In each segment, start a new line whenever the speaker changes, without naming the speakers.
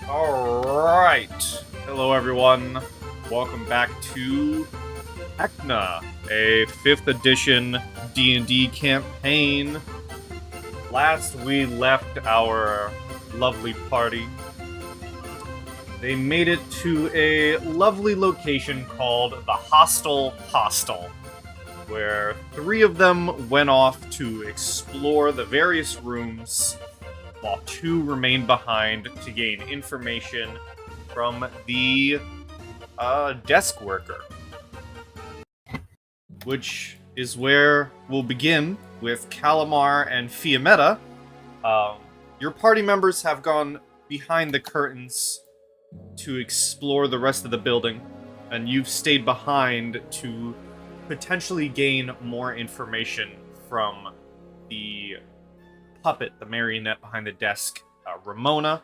Alright. Hello everyone. Welcome back to Heckna, a 5th edition D&D campaign. Last we left our lovely party. They made it to a lovely location called the Hostel, where 3 of them went off to explore the various rooms, while 2 remained behind to gain information from the desk worker. Which is where we'll begin with Callimar and Fiammetta. Your party members have gone behind the curtains to explore the rest of the building, and you've stayed behind to potentially gain more information from the puppet, the marionette behind the desk, Ramona.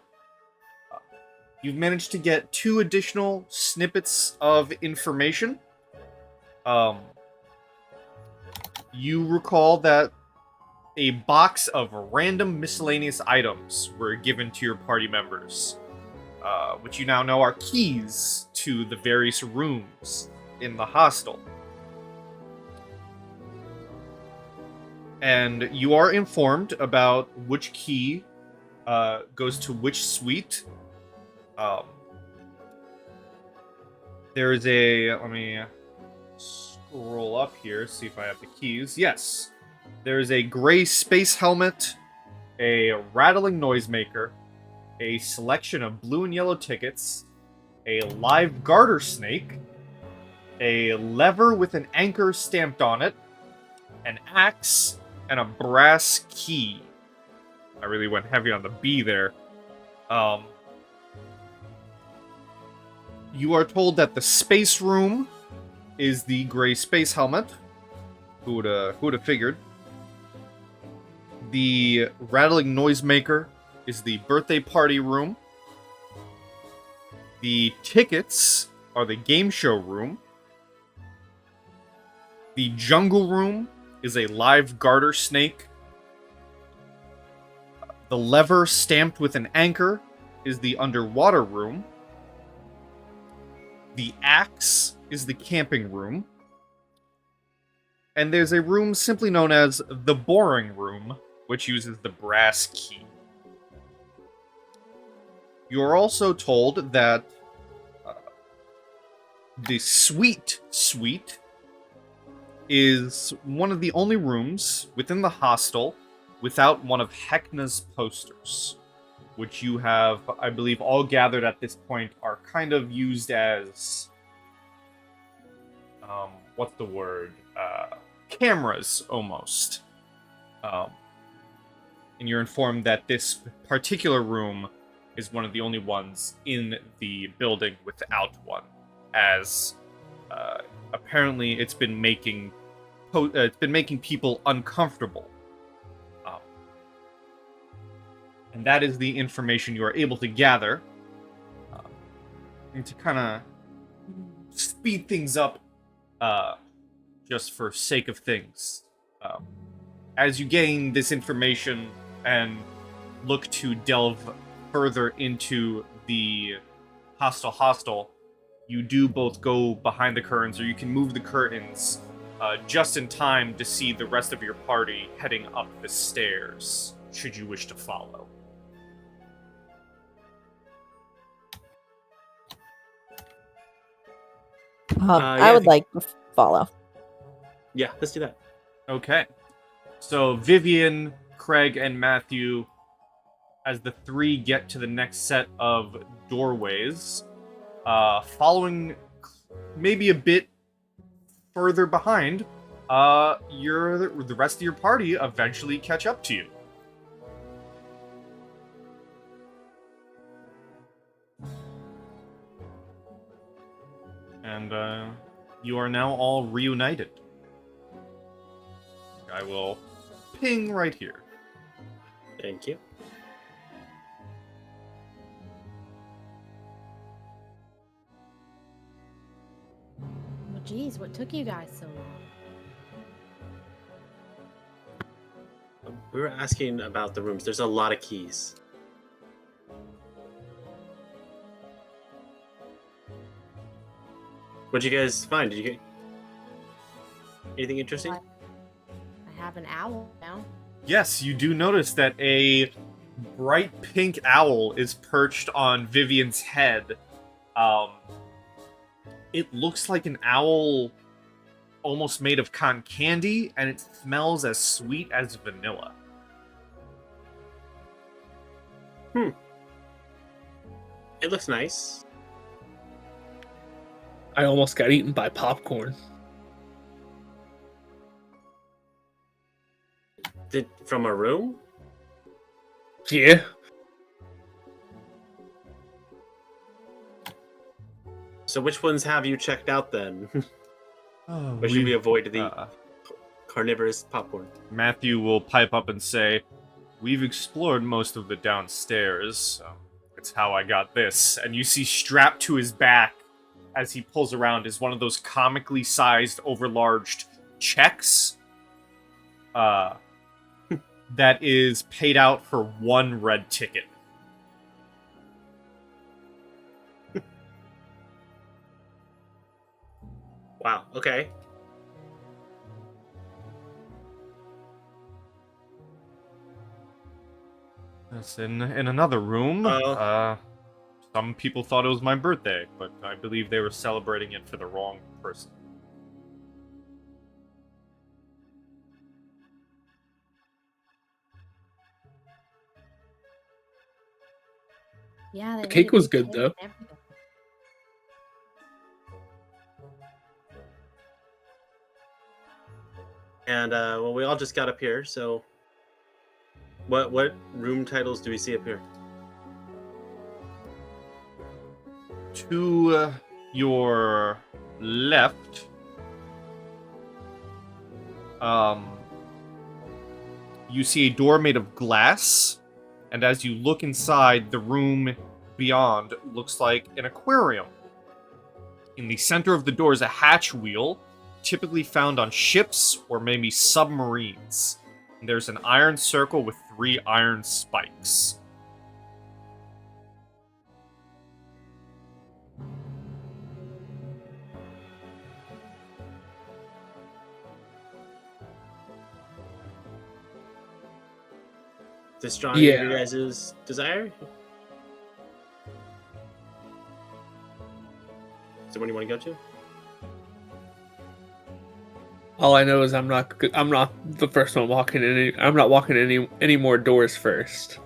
You've managed to get 2 additional snippets of information. You recall that a box of random miscellaneous items were given to your party members, which you now know are keys to the various rooms in the hostel. And you are informed about which key goes to which suite. There's a... Let me scroll up here, see if I have the keys. Yes. There's a gray space helmet, a rattling noisemaker, a selection of blue and yellow tickets, a live garter snake, a lever with an anchor stamped on it, an axe, and a brass key. I really went heavy on the B there. You are told that the space room is the gray space helmet. Who would have figured? The rattling noisemaker is the birthday party room. The tickets are the game show room. The jungle room is a live garter snake. The lever stamped with an anchor is the underwater room. The axe is the camping room. And there's a room simply known as the boring room, which uses the brass key. You are also told that the suite is one of the only rooms within the hostel without one of Heckna's posters, which you have, I believe, all gathered at this point are kind of used as, what's the word? Cameras, almost. And you're informed that this particular room is one of the only ones in the building without one, as apparently it's been making people uncomfortable. And that is the information you are able to gather. And to kind of speed things up, just for sake of things. As you gain this information and look to delve further into the hostel, you do both go behind the curtains, or you can move the curtains just in time to see the rest of your party heading up the stairs, should you wish to follow.
I would like to follow.
Yeah, let's do that.
Okay. So, Vivien, Kreg, and Mathew, as the 3 get to the next set of doorways, following maybe a bit further behind, the rest of your party eventually catch up to you. And you are now all reunited. I will ping right here.
Thank you.
Well, geez, what took you guys so long?
We were asking about the rooms. There's a lot of keys. What'd you guys find? Did you get anything interesting?
I have an owl now.
Yes, you do notice that a bright pink owl is perched on Vivien's head. It looks like an owl almost made of cotton candy, and it smells as sweet as vanilla.
It looks nice.
I almost got eaten by popcorn.
From a room?
Yeah.
So which ones have you checked out then?
Oh,
Or should we avoid the carnivorous popcorn?
Matthew will pipe up and say, "We've explored most of the downstairs, so it's how I got this." And you see strapped to his back as he pulls around is one of those comically sized, overlarged checks. That is paid out for one red ticket.
Wow, okay.
Yes, in another room. Some people thought it was my birthday, but I believe they were celebrating it for the wrong person.
Yeah,
The cake was good, though.
And well, we all just got up here, so what room titles do we see up here?
To your left, you see a door made of glass, and as you look inside, the room beyond looks like an aquarium. In the center of the door is a hatch wheel, typically found on ships or maybe submarines. And there's an iron circle with 3 iron spikes.
This drawing
Yeah.
of your guys' desire? Is there one you want to go to?
All I know is I'm not the first one walking any. I'm not walking any more doors first.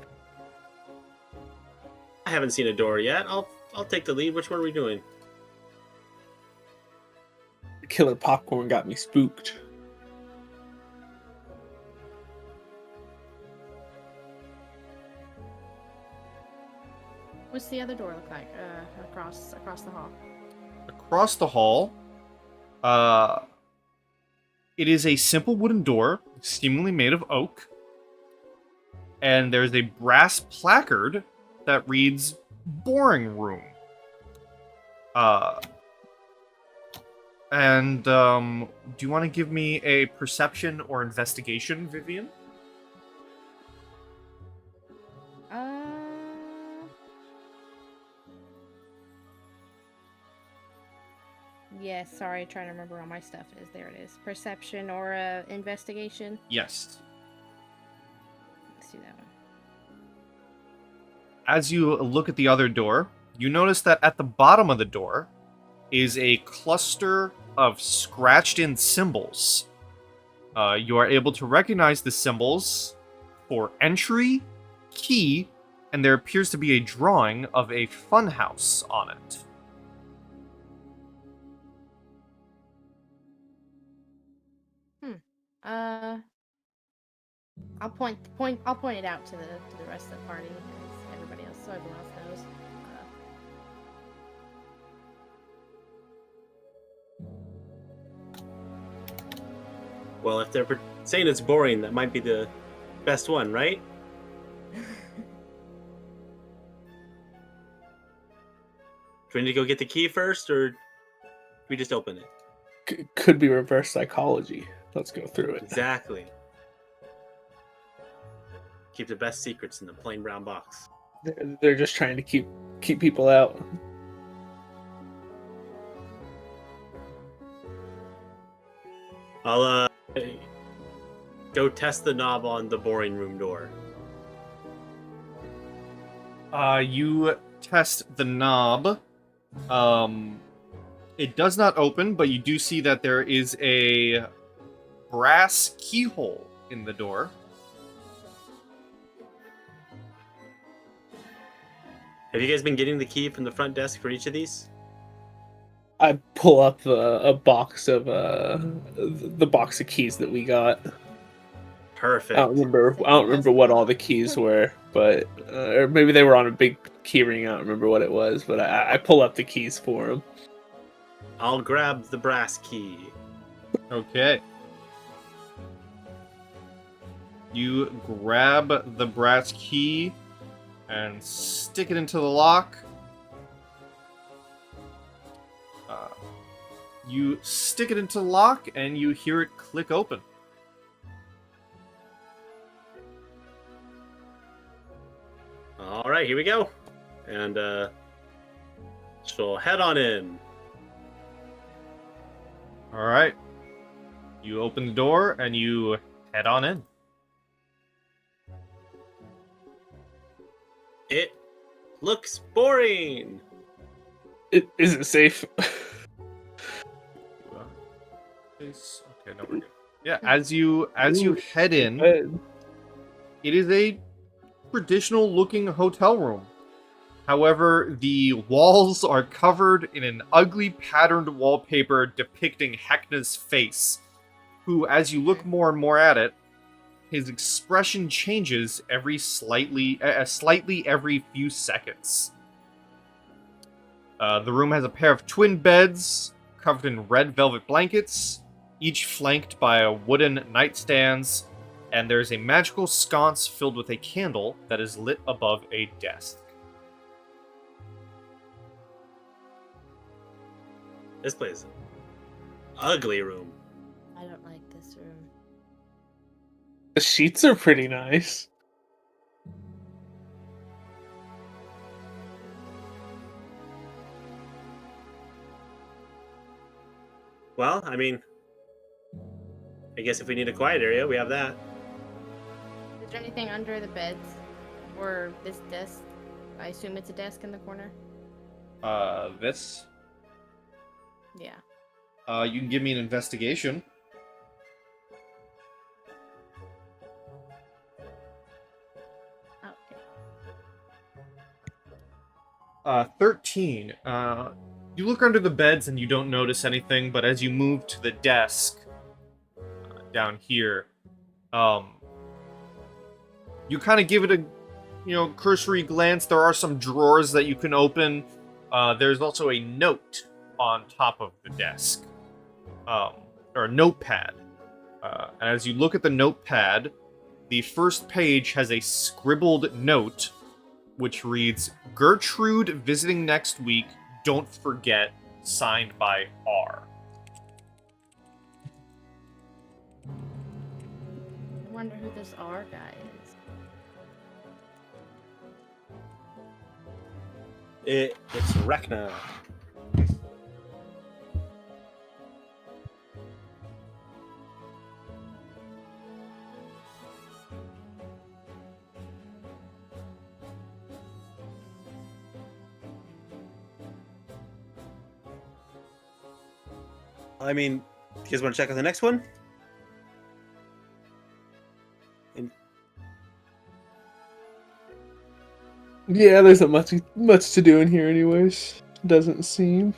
I haven't seen a door yet. I'll take the lead. Which one are we doing?
Killer popcorn got me spooked.
What's the other door look like? Across the hall.
Across the hall, it is a simple wooden door, seemingly made of oak. And there's a brass placard that reads "Boring Room." Do you want to give me a perception or investigation, Vivien?
Yes, sorry, trying to remember where all my stuff is. There it is. Perception or investigation?
Yes.
Let's do that one.
As you look at the other door, you notice that at the bottom of the door is a cluster of scratched-in symbols. You are able to recognize the symbols for entry, key, and there appears to be a drawing of a funhouse on it.
I'll point it out to the rest of the party, as everybody else, so everyone else knows.
Well, if they're saying it's boring, that might be the best one, right? Do we need to go get the key first, or we just open it?
Could be reverse psychology. Let's go through it.
Exactly. Keep the best secrets in the plain brown box.
They're just trying to keep people out.
I'll go test the knob on the boring room door.
You test the knob. It does not open, but you do see that there is a brass keyhole in the door.
Have you guys been getting the key from the front desk for each of these?
I pull up a box of the box of keys that we got.
Perfect.
I don't remember what all the keys were, but or maybe they were on a big key ring. I don't remember what it was, but I pull up the keys for them.
I'll grab the brass key.
Okay. You grab the brass key and stick it into the lock. You stick it into the lock and you hear it click open.
All right, here we go. And she'll head on in.
All right. You open the door and you head on in.
It looks boring.
Is it safe?
Okay, no, we're good. Yeah, as you head in, it is a traditional looking hotel room. However, the walls are covered in an ugly patterned wallpaper depicting Heckna's face, who, as you look more and more at it, his expression changes slightly every few seconds. The room has a pair of twin beds covered in red velvet blankets, each flanked by a wooden nightstands, and there's a magical sconce filled with a candle that is lit above a desk.
This place is an ugly room.
I don't like this room.
The sheets are pretty nice.
Well, I mean, I guess if we need a quiet area, we have that.
Is there anything under the beds or this desk? I assume it's a desk in the corner.
This?
Yeah.
You can give me an investigation.
Okay.
13. You look under the beds and you don't notice anything, but as you move to the desk down here, you kind of give it a cursory glance. There are some drawers that you can open. There's also a note on top of the desk, or a notepad. And as you look at the notepad, the first page has a scribbled note which reads, "Gertrude visiting next week. Don't forget, signed by R."
I wonder who this R guy is.
It's Heckna. I mean, you guys want to check out the next one?
Yeah, there's not much to do in here anyways. Doesn't seem.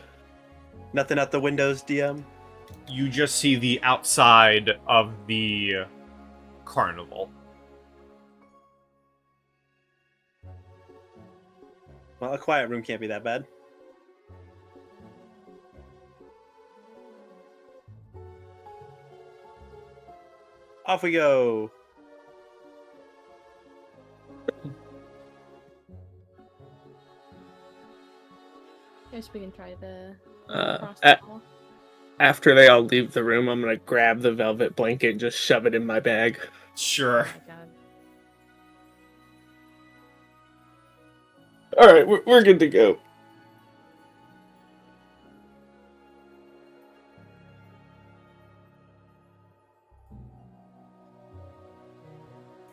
Nothing out the windows, DM?
You just see the outside of the carnival.
Well, a quiet room can't be that bad. Off we go.
Guess we can try the
Uh,
cross
at-
the hall.
After they all leave the room, I'm gonna grab the velvet blanket and just shove it in my bag.
Sure.
Oh my god.
All right, we're good to go.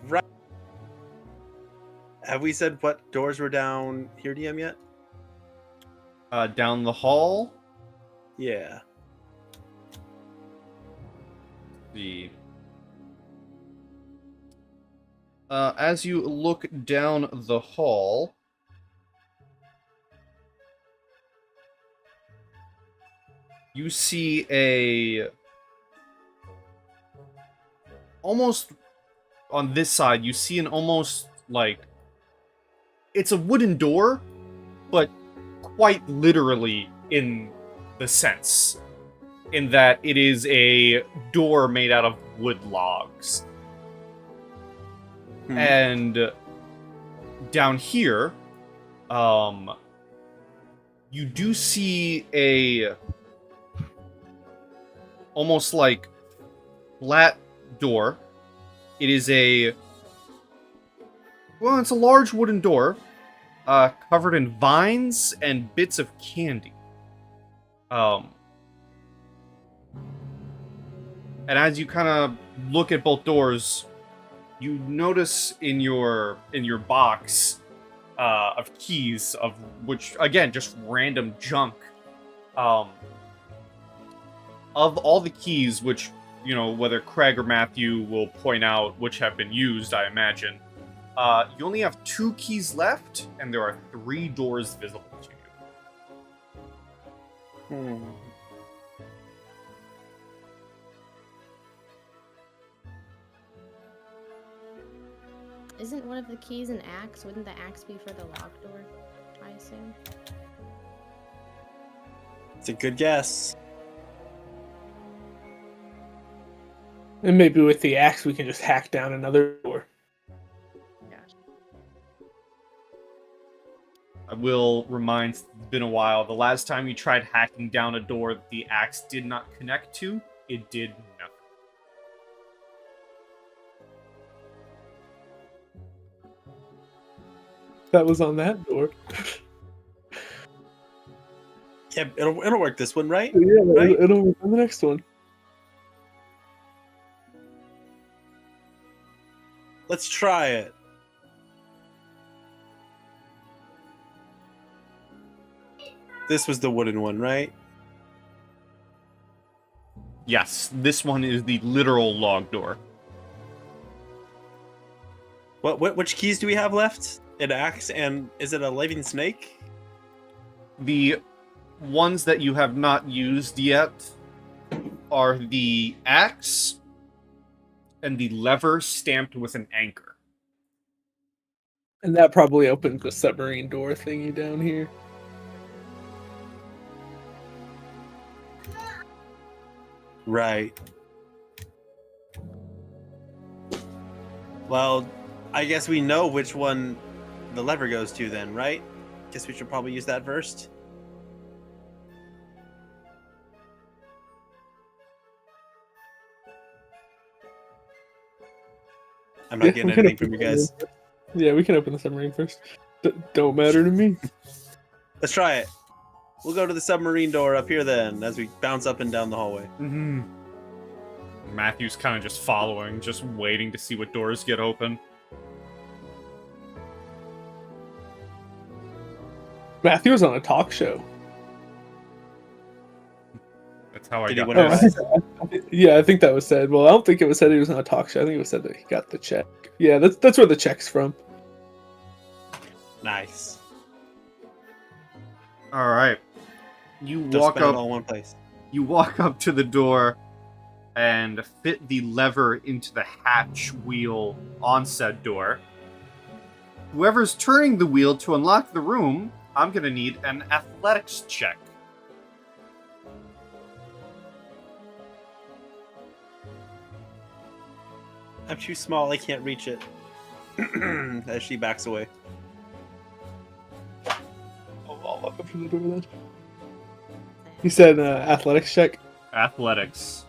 Right. Have we said what doors were down here, DM, yet?
Down the hall.
Yeah.
As you look down the hall, you see almost on this side, you see an almost like it's a wooden door, but quite literally in the sense in that it is a door made out of wood logs. And down here, you do see a almost like flat door. It is it's a large wooden door, covered in vines and bits of candy. And as you kind of look at both doors, you notice in your box of keys, of which again just random junk. Of all the keys, which whether Kreg or Mathew will point out which have been used, I imagine. You only have 2 keys left, and there are 3 doors visible to you.
Isn't one of the keys an axe? Wouldn't the axe be for the locked door, I assume?
It's a good guess.
And maybe with the axe, we can just hack down another door.
I will remind, it's been a while, the last time you tried hacking down a door that the axe did not connect to, it did nothing.
That was on that door.
Yeah, it'll work this one, right?
Yeah,
Right?
it'll work on the next one.
Let's try it. This was the wooden one, right?
Yes, this one is the literal log door.
Which keys do we have left? An axe, and is it a living snake?
The ones that you have not used yet are the axe and the lever stamped with an anchor.
And that probably opens the submarine door thingy down here.
Right. Well, I guess we know which one the lever goes to then, right? Guess we should probably use that first. I'm not getting anything from you guys.
Yeah, we can open the submarine first. Don't matter to me.
Let's try it. We'll go to the submarine door up here then, as we bounce up and down the hallway.
Mm-hmm. Matthew's kind of just following, just waiting to see what doors get open.
Matthew was on a talk show.
That's how I
Did he
got
win
this.
Yeah, I think that was said. Well, I don't think it was said he was on a talk show. I think it was said that he got the check. Yeah, that's where the check's from.
Nice.
All right. You
Don't
walk
spend it
up.
all in one place.
You walk up to the door and fit the lever into the hatch wheel on said door. Whoever's turning the wheel to unlock the room, I'm gonna need an athletics check.
I'm too small. I can't reach it. As she backs away.
Oh, I'll walk up to the door then. You said athletics check?
Athletics.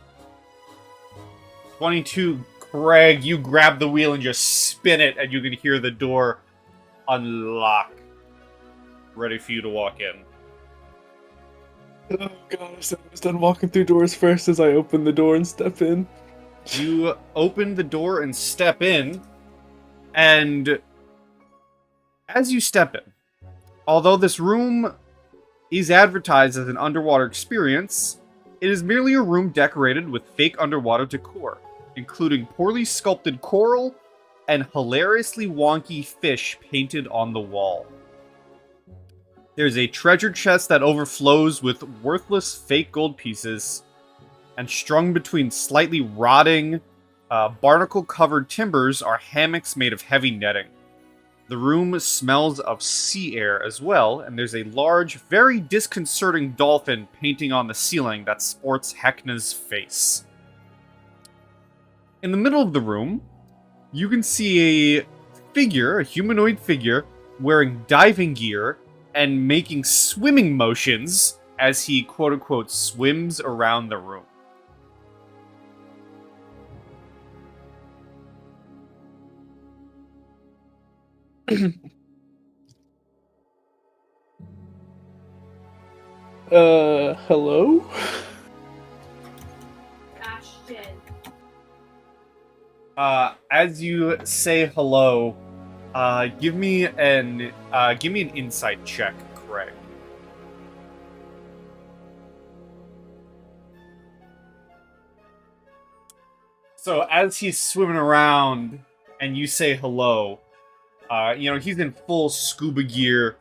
22, Kreg, you grab the wheel and just spin it, and you can hear the door unlock. Ready for you to walk in.
Oh god, I said I was done walking through doors first as I open the door and step in.
You open the door and step in, and as you step in, although this room is advertised as an underwater experience, it is merely a room decorated with fake underwater decor, including poorly sculpted coral and hilariously wonky fish painted on the wall. There's a treasure chest that overflows with worthless fake gold pieces, and strung between slightly rotting, barnacle-covered timbers are hammocks made of heavy netting. The room smells of sea air as well, and there's a large, very disconcerting dolphin painting on the ceiling that sports Heckna's face. In the middle of the room, you can see a figure, a humanoid figure, wearing diving gear and making swimming motions as he quote-unquote swims around the room.
Hello?
As you say hello, give me an insight check, Kreg. So as he's swimming around and you say hello, he's in full scuba gear.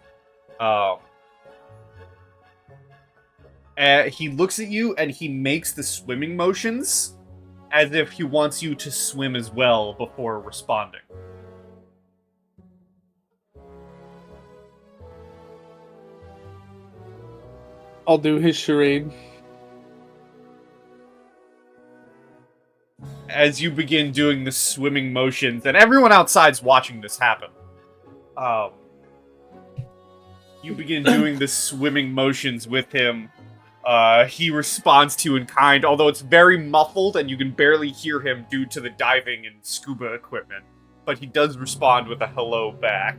He looks at you and he makes the swimming motions as if he wants you to swim as well before responding.
I'll do his charade.
As you begin doing the swimming motions, and everyone outside's watching this happen. You begin doing the swimming motions with him. He responds to you in kind, although it's very muffled and you can barely hear him due to the diving and scuba equipment. But he does respond with a hello back.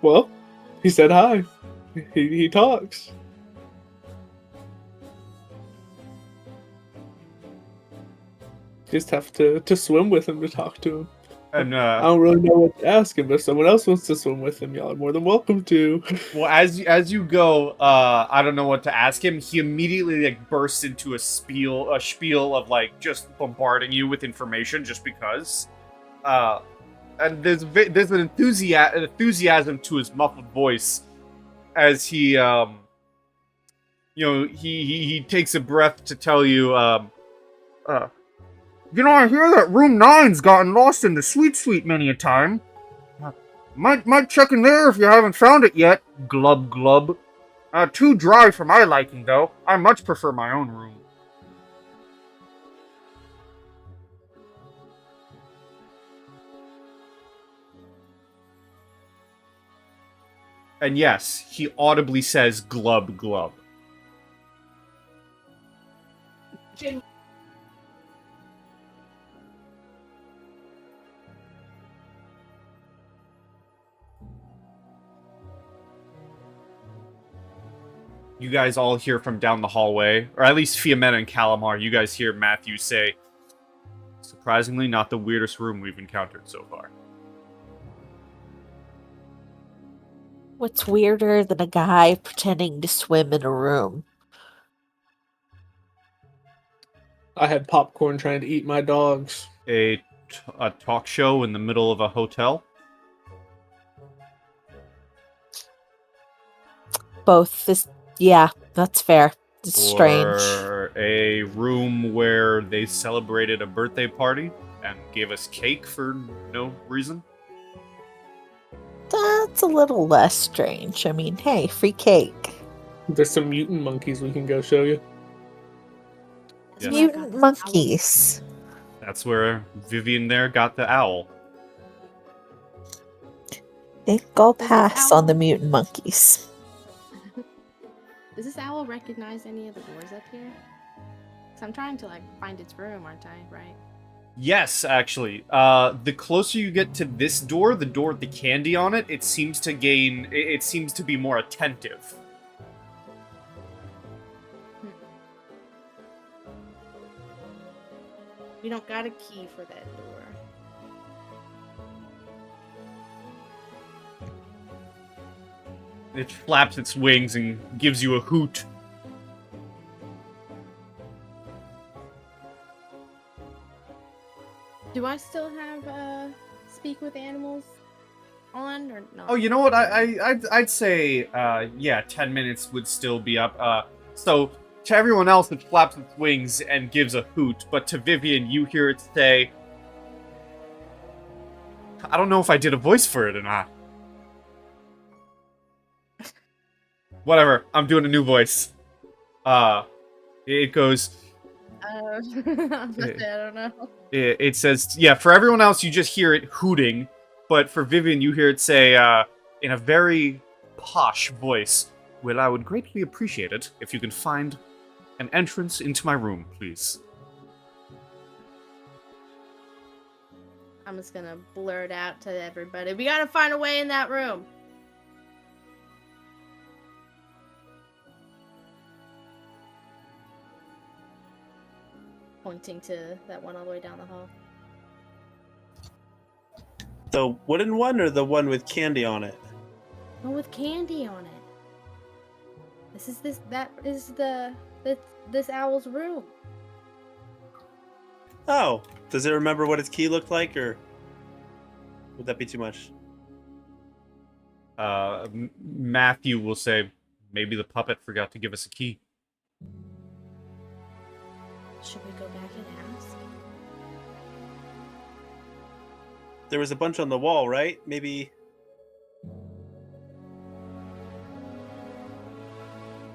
Well, he said hi. He talks. Just have to swim with him to talk to him.
And
I don't really know what to ask him, but if someone else wants to swim with him, y'all are more than welcome to.
well, as you go, I don't know what to ask him. He immediately bursts into a spiel of just bombarding you with information just because. And there's an enthusiasm to his muffled voice as he he takes a breath to tell you I hear that room 9's gotten lost in the sweet many a time. Might check in there if you haven't found it yet. Glub glub. Too dry for my liking though. I much prefer my own room. And yes, he audibly says glub glub. You guys all hear from down the hallway, or at least Fiammetta and Callimar, you guys hear Mathew say, surprisingly not the weirdest room we've encountered so far.
What's weirder than a guy pretending to swim in a room?
I had popcorn trying to eat my dogs.
A talk show in the middle of a hotel?
Both. Yeah, that's fair. It's strange.
Or a room where they celebrated a birthday party and gave us cake for no reason.
That's a little less strange. I mean, hey, free cake.
There's some mutant monkeys we can go show you.
Yes.
Mutant monkeys.
That's where Vivien there got the owl.
They go
Does this
pass on the
owl-
mutant monkeys.
Does this owl recognize any of the doors up here? Cause I'm trying to like find its room, aren't I? Right.
Yes, actually. The closer you get to this door, the door with the candy on it, it seems to gain. It seems to be more attentive.
We don't got a key for that door.
It flaps its wings and gives you a hoot.
Do I still have speak with animals on or no?
Oh, you know what? I'd say, yeah, 10 minutes would still be up. So to everyone else, it flaps its wings and gives a hoot, but to Vivien, you hear it say, I don't know if I did a voice for it or not. Whatever, I'm doing a new voice. It goes,
I don't know.
it says, yeah, for everyone else, you just hear it hooting, but for Vivien, you hear it say, in a very posh voice, well, I would greatly appreciate it if you can find an entrance into my room, please.
I'm just gonna blurt out to everybody. We gotta find a way in that room. Pointing to that one all the way down the hall.
The wooden one or the one with candy on it?
Oh, with candy on it. That is this owl's room.
Oh, does it remember what its key looked like, or would that be too much?
Mathew will say, maybe the puppet forgot to give us a key.
Should we go back and ask?
There was a bunch on the wall, right? Maybe.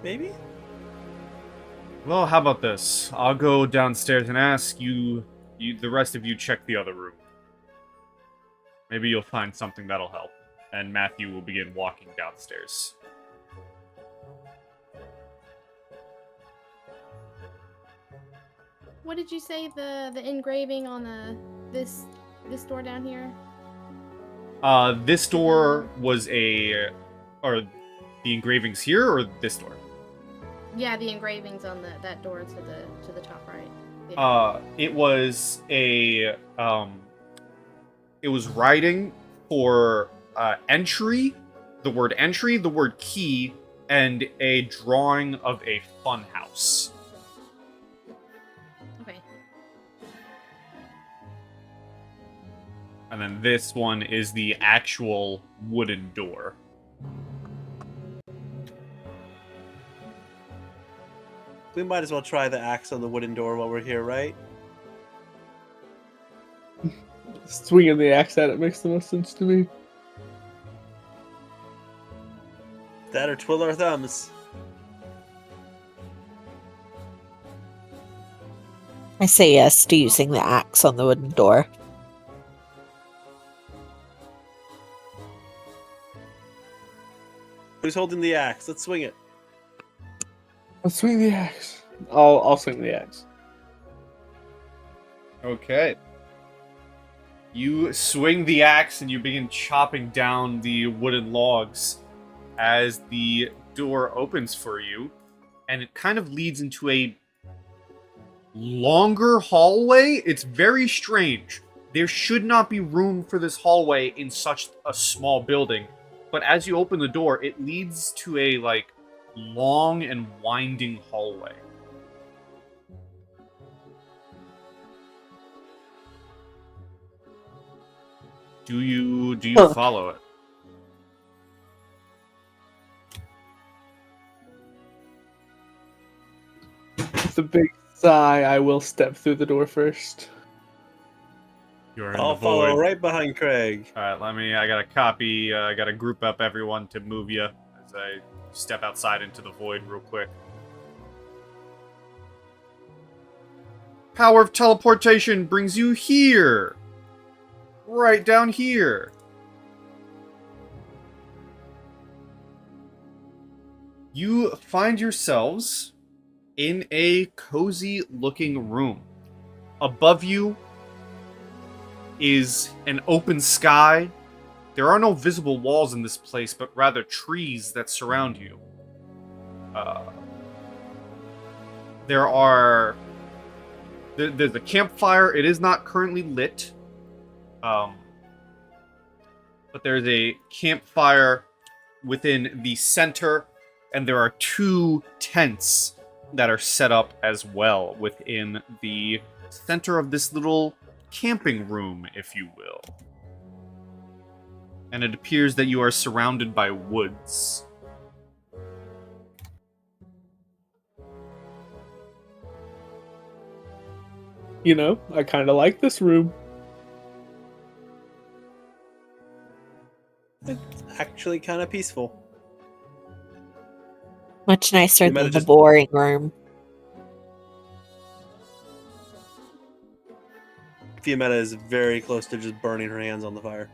Maybe?
Well, how about this? I'll go downstairs and ask you, the rest of you check the other room. Maybe you'll find something that'll help. And Mathew will begin walking downstairs.
What did you say the engraving on this door down here?
This door was or the engravings here, or this door?
Yeah, the engravings on that door to the top right.
It was it was writing for entry, the word entry, the word key, and a drawing of a fun house.
Okay.
And then this one is the actual wooden door.
We might as well try the axe on the wooden door while we're here, right?
Swinging the axe at it makes the most sense to me.
That or twiddle our thumbs.
I say yes to using the axe on the wooden door.
Who's holding the axe? Let's swing it.
Let's swing the axe. I'll swing the axe.
Okay. You swing the axe and you begin chopping down the wooden logs as the door opens for you, and it kind of leads into a longer hallway. It's very strange. There should not be room for this hallway in such a small building, but as you open the door, it leads to a, long and winding hallway. Do you follow it?
With a big sigh, I will step through the door first.
You're in
I'll
the
follow
void.
right behind Kreg.
All right, I gotta copy. I gotta group up everyone to move you as I step outside into the void real quick. Power of teleportation brings you here. Right down here. You find yourselves in a cozy looking room. Above you is an open sky. There are no visible walls in this place, but rather trees that surround you. There's a campfire. It is not currently lit. But there's a campfire within the center, and there are 2 tents that are set up as well within the center of this little camping room, if you will. And it appears that you are surrounded by woods.
You know, I kind of like this room.
It's actually kind of peaceful.
Much nicer
You might
than
have
the
just-
boring room.
Fiammetta is very close to just burning her hands on the fire.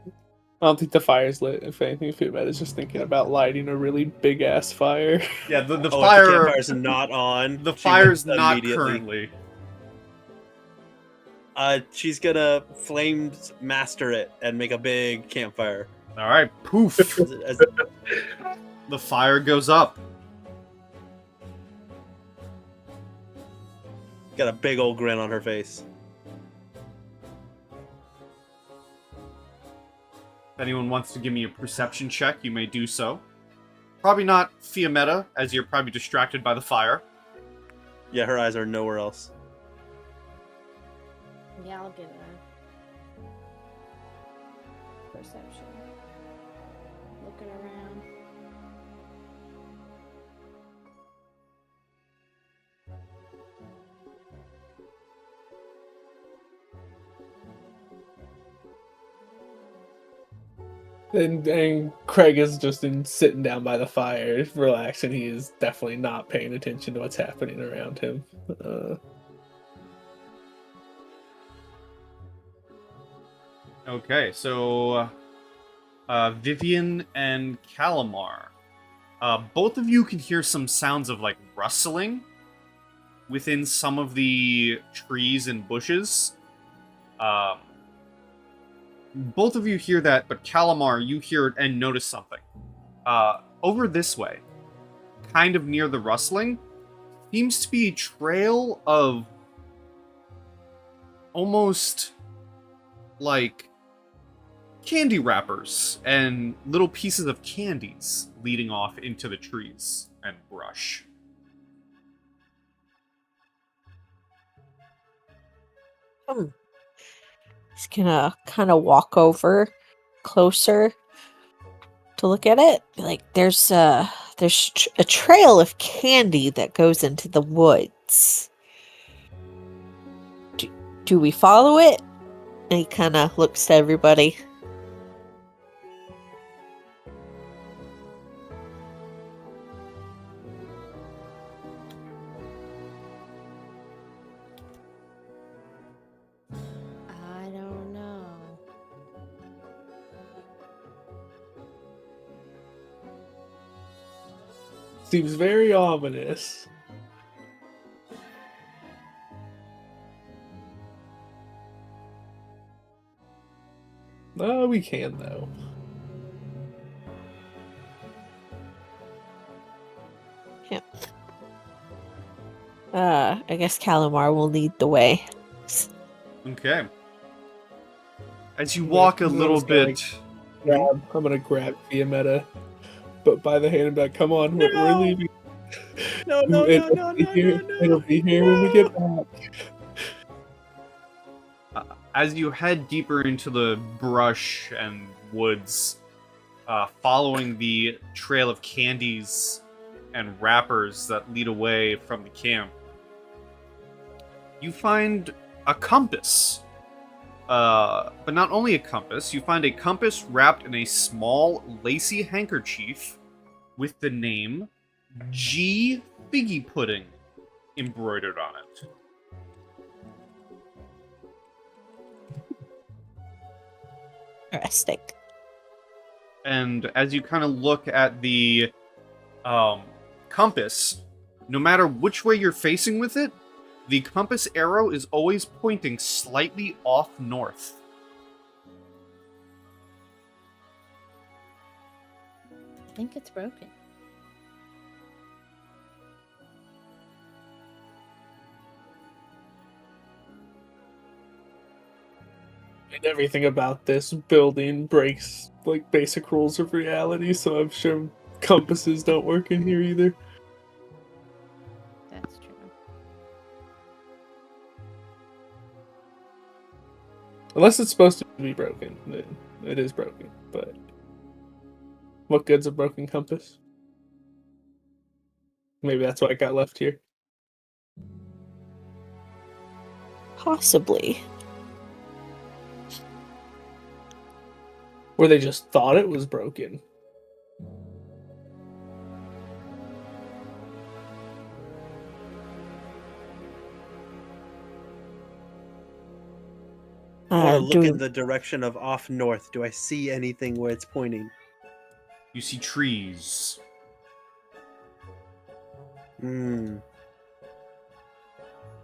I don't think the fire's lit. If anything, Fiammetta's just thinking about lighting a really big ass fire.
Yeah, the
Oh, if the
fire.
campfire's not on.
The
she
fire's
would
not
immediately-
currently.
She's gonna flames master it and make a big campfire.
All right, poof.
As-
The fire goes up.
got a big old grin on her face.
If anyone wants to give me a perception check, you may do so. Probably not Fiammetta, as you're probably distracted by the fire.
Yeah, her eyes are nowhere else.
Yeah, I'll get a perception. Looking around.
And Kreg is just sitting down by the fire, relaxing. He is definitely not paying attention to what's happening around him.
Okay, so Vivien and Callimar. Both of you can hear some sounds of like rustling within some of the trees and bushes. Both of you hear that, but Callimar, you hear it and notice something. Over this way, kind of near the rustling, seems to be a trail of almost like candy wrappers and little pieces of candies leading off into the trees and brush.
He's gonna kind of walk over closer to look at it. Be like, there's a trail of candy that goes into the woods. Do we follow it? And he kind of looks to everybody.
I don't know.
Seems very ominous. No, we can though.
I guess Callimar will lead the way.
Okay. As you walk a little bit...
I'm gonna grab Fiammetta, but by the hand and be like, come on, we're leaving.
No, no, no,
It'll
no,
be
no,
here.
no, no.
It'll be here when we get back.
As you head deeper into the brush and woods, following the trail of candies and wrappers that lead away from the camp, you find a compass. But not only a compass, you find a compass wrapped in a small, lacy handkerchief with the name G. Figgy Pudding embroidered on it.
Interesting.
And as you kind of look at the compass, no matter which way you're facing with it, the compass arrow is always pointing slightly off north.
I think it's broken.
And everything about this building breaks like basic rules of reality, so I'm sure compasses don't work in here either.
That's true.
Unless it's supposed to be broken, then it is broken. But what good's a broken compass? Maybe that's why it got left here.
Possibly.
Or they just thought it was broken.
I want to
do
look
we-
in the direction of off north. Do I see anything where it's pointing?
You see trees.
Hmm.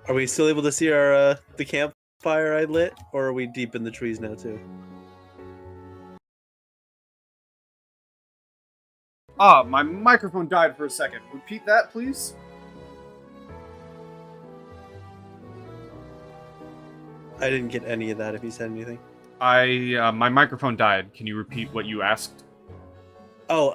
Are we still able to see our the campfire I lit, or are we deep in the trees now too?
Ah, my microphone died for a second. Repeat that, please?
I didn't get any of that. If you said anything.
My microphone died. Can you repeat what you asked?
Oh,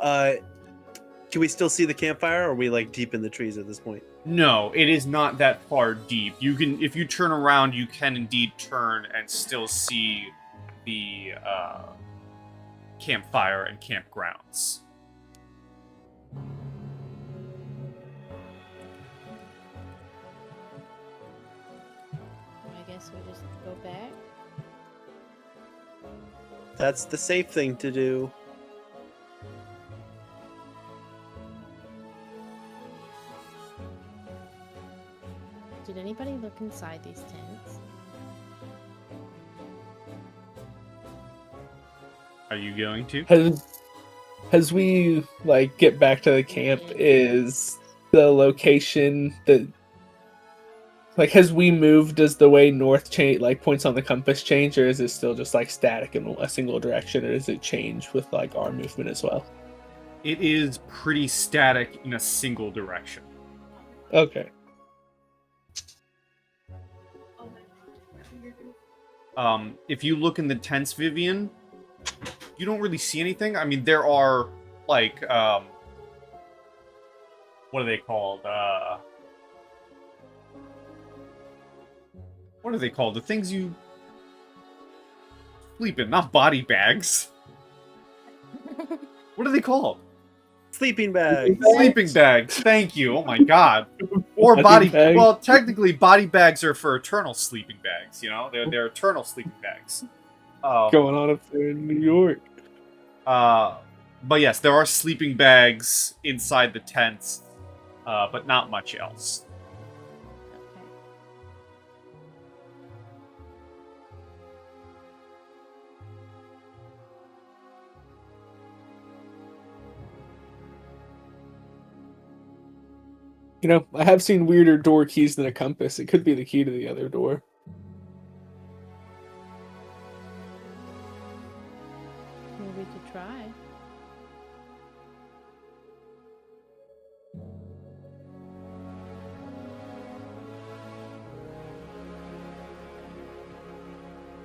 can we still see the campfire, or are we like deep in the trees at this point?
No, it is not that far deep. You can, if you turn around, you can indeed turn and still see the campfire and campgrounds.
I guess we just go back.
That's the safe thing to do.
Did anybody look inside these tents?
Are you going to?
As we like get back to the camp, is the location that like as we move, does the way north change, like points on the compass change, or is it still just like static in a single direction, or does it change with like our movement as well?
It is pretty static in a single direction.
Okay.
If you look in the tents, Vivien, you don't really see anything. I mean, there are, like, what are they called? What are they called? The things you sleep in, not body bags. What are they called?
Sleeping bags.
Sleeping bags. Thank you. Oh my god. Or
Body
body.
bag.
Well, technically, body bags are for eternal sleeping bags. You know, they're eternal sleeping bags.
Going on up there in New York.
But yes, there are sleeping bags inside the tents, but not much else.
Okay.
You know, I have seen weirder door keys than a compass. It could be the key to the other door.
Maybe we could try.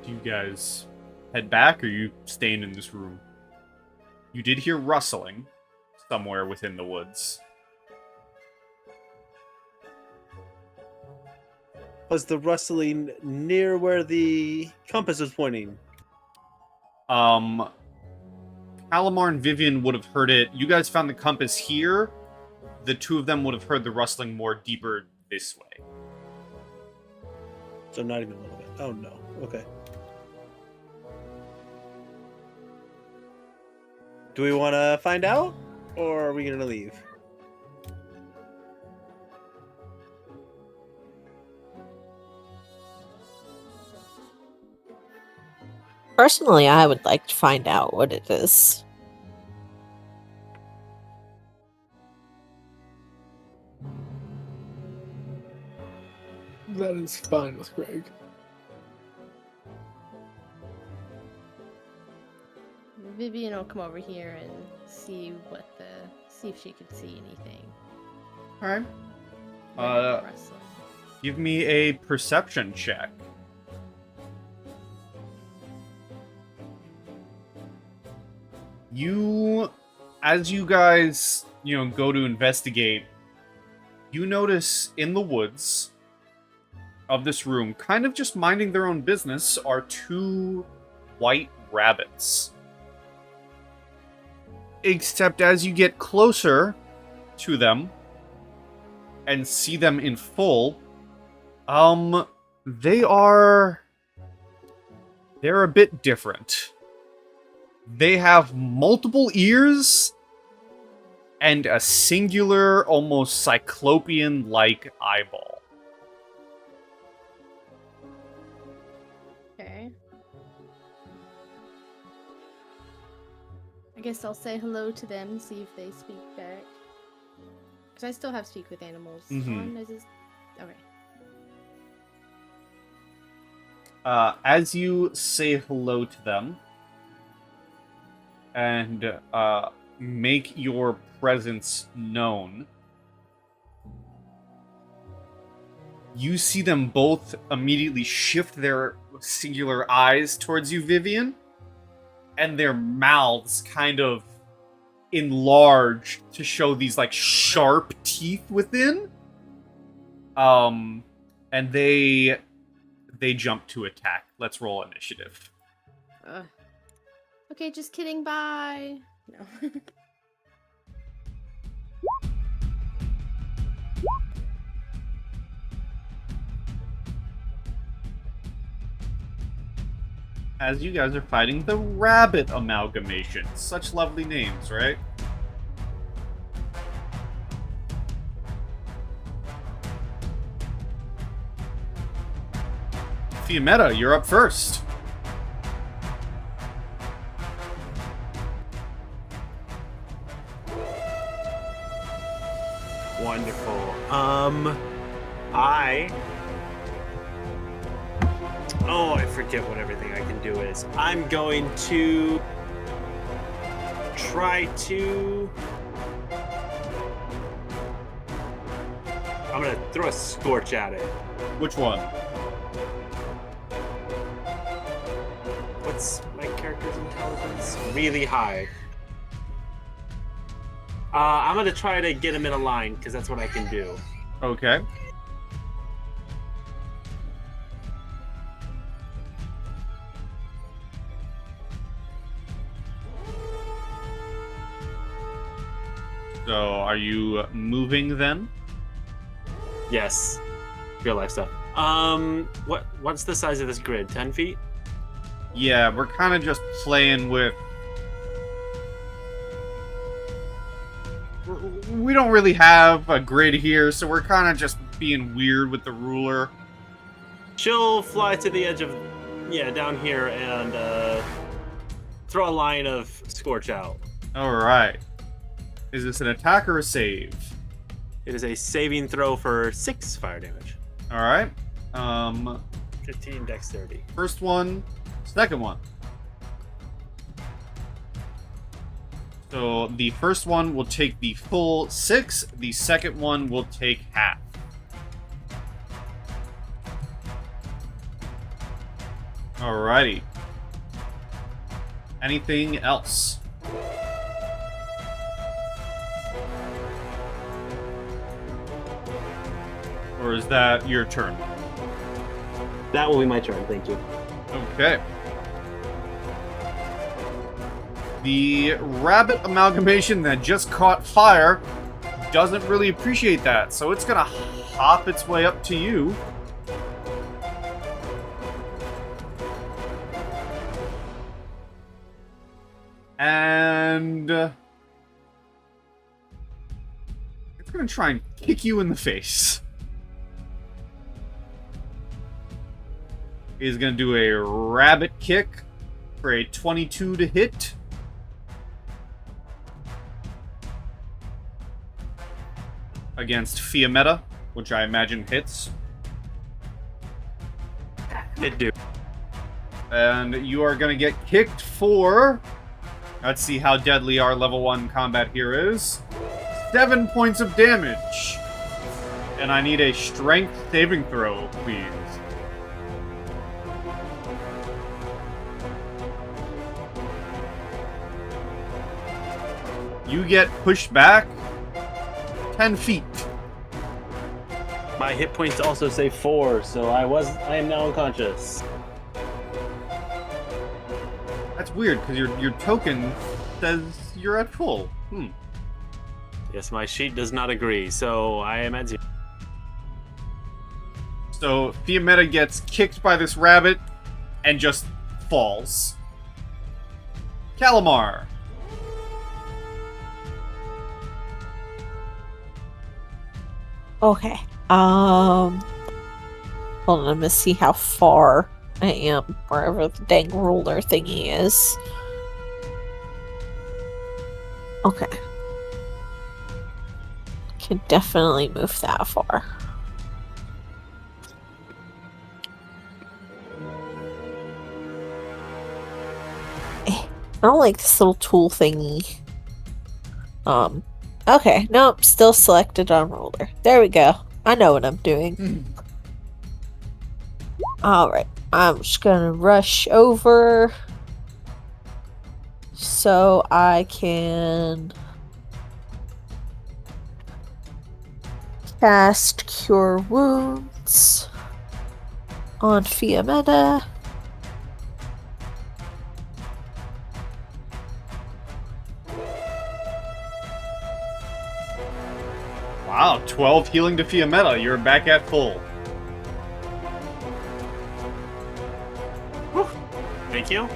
Do you guys head back, or are you staying in this room? You did hear rustling somewhere within the woods.
Was the rustling near where the compass was pointing?
Callimar and Vivien would have heard it. You guys found the compass here. The two of them would have heard the rustling more deeper this way.
So not even a little bit. Oh no. Okay. Do we want to find out, or are we gonna leave?
Personally, I would like to find out what it is.
That is fine with Kreg.
Vivien will come over here and see if she could see anything.
All right.
Very impressive.
Give me a perception check. As you guys, go to investigate, you notice in the woods of this room, kind of just minding their own business, are 2 white rabbits. Except as you get closer to them and see them in full, they're a bit different. They have multiple ears and a singular, almost cyclopean-like eyeball.
Okay. I guess I'll say hello to them and see if they speak back. Because I still have speak with animals on. Okay.
As you say hello to them and make your presence known, you see them both immediately shift their singular eyes towards you, Vivien, and their mouths kind of enlarge to show these like sharp teeth within. And they jump to attack. Let's roll initiative.
Okay, just kidding. Bye. No.
As you guys are fighting the rabbit amalgamation. Such lovely names, right? Fiammetta, you're up first.
Wonderful. I forget what everything I can do is. I'm going to try to... I'm gonna throw a scorch at it.
Which one?
What's my character's intelligence? Really high. I'm gonna try to get him in a line, because that's what I can do.
Okay. So, are you moving then?
Yes. Real life stuff. What's the size of this grid? 10 feet?
Yeah, we're kind of just playing with... We don't really have a grid here, so we're kind of just being weird with the ruler.
She'll fly to the edge of... Yeah, down here and throw a line of Scorch out.
Alright. Is this an attack or a save?
It is a saving throw for 6 fire damage.
Alright.
15 dexterity.
First one, second one. So the first one will take the full 6, the second one will take half. Alrighty. Anything else? Or is that your turn?
That will be my turn, thank you.
Okay. The rabbit amalgamation that just caught fire doesn't really appreciate that, so it's gonna hop its way up to you. And it's gonna try and kick you in the face. He's gonna do a rabbit kick for a 22 to hit. Against Fiammetta, which I imagine hits.
It do.
And you are going to get kicked for... Let's see how deadly our level 1 combat here is. 7 points of damage. And I need a strength saving throw, please. You get pushed back 10 feet.
My hit points also say 4, so I am now unconscious.
That's weird, because your token says you're at full.
Yes, my sheet does not agree, so I am at 0.
So Fiammetta gets kicked by this rabbit and just falls. Callimar.
Okay. Hold on, I'm gonna see how far I am wherever the dang ruler thingy is. Okay. Can definitely move that far. I don't like this little tool thingy. Okay, nope, still selected on ruler. There we go. I know what I'm doing. Alright, I'm just gonna rush over so I can cast Cure Wounds on Fiammetta.
Wow, 12 healing to Fiammetta. You're back at full.
Whew. Thank you.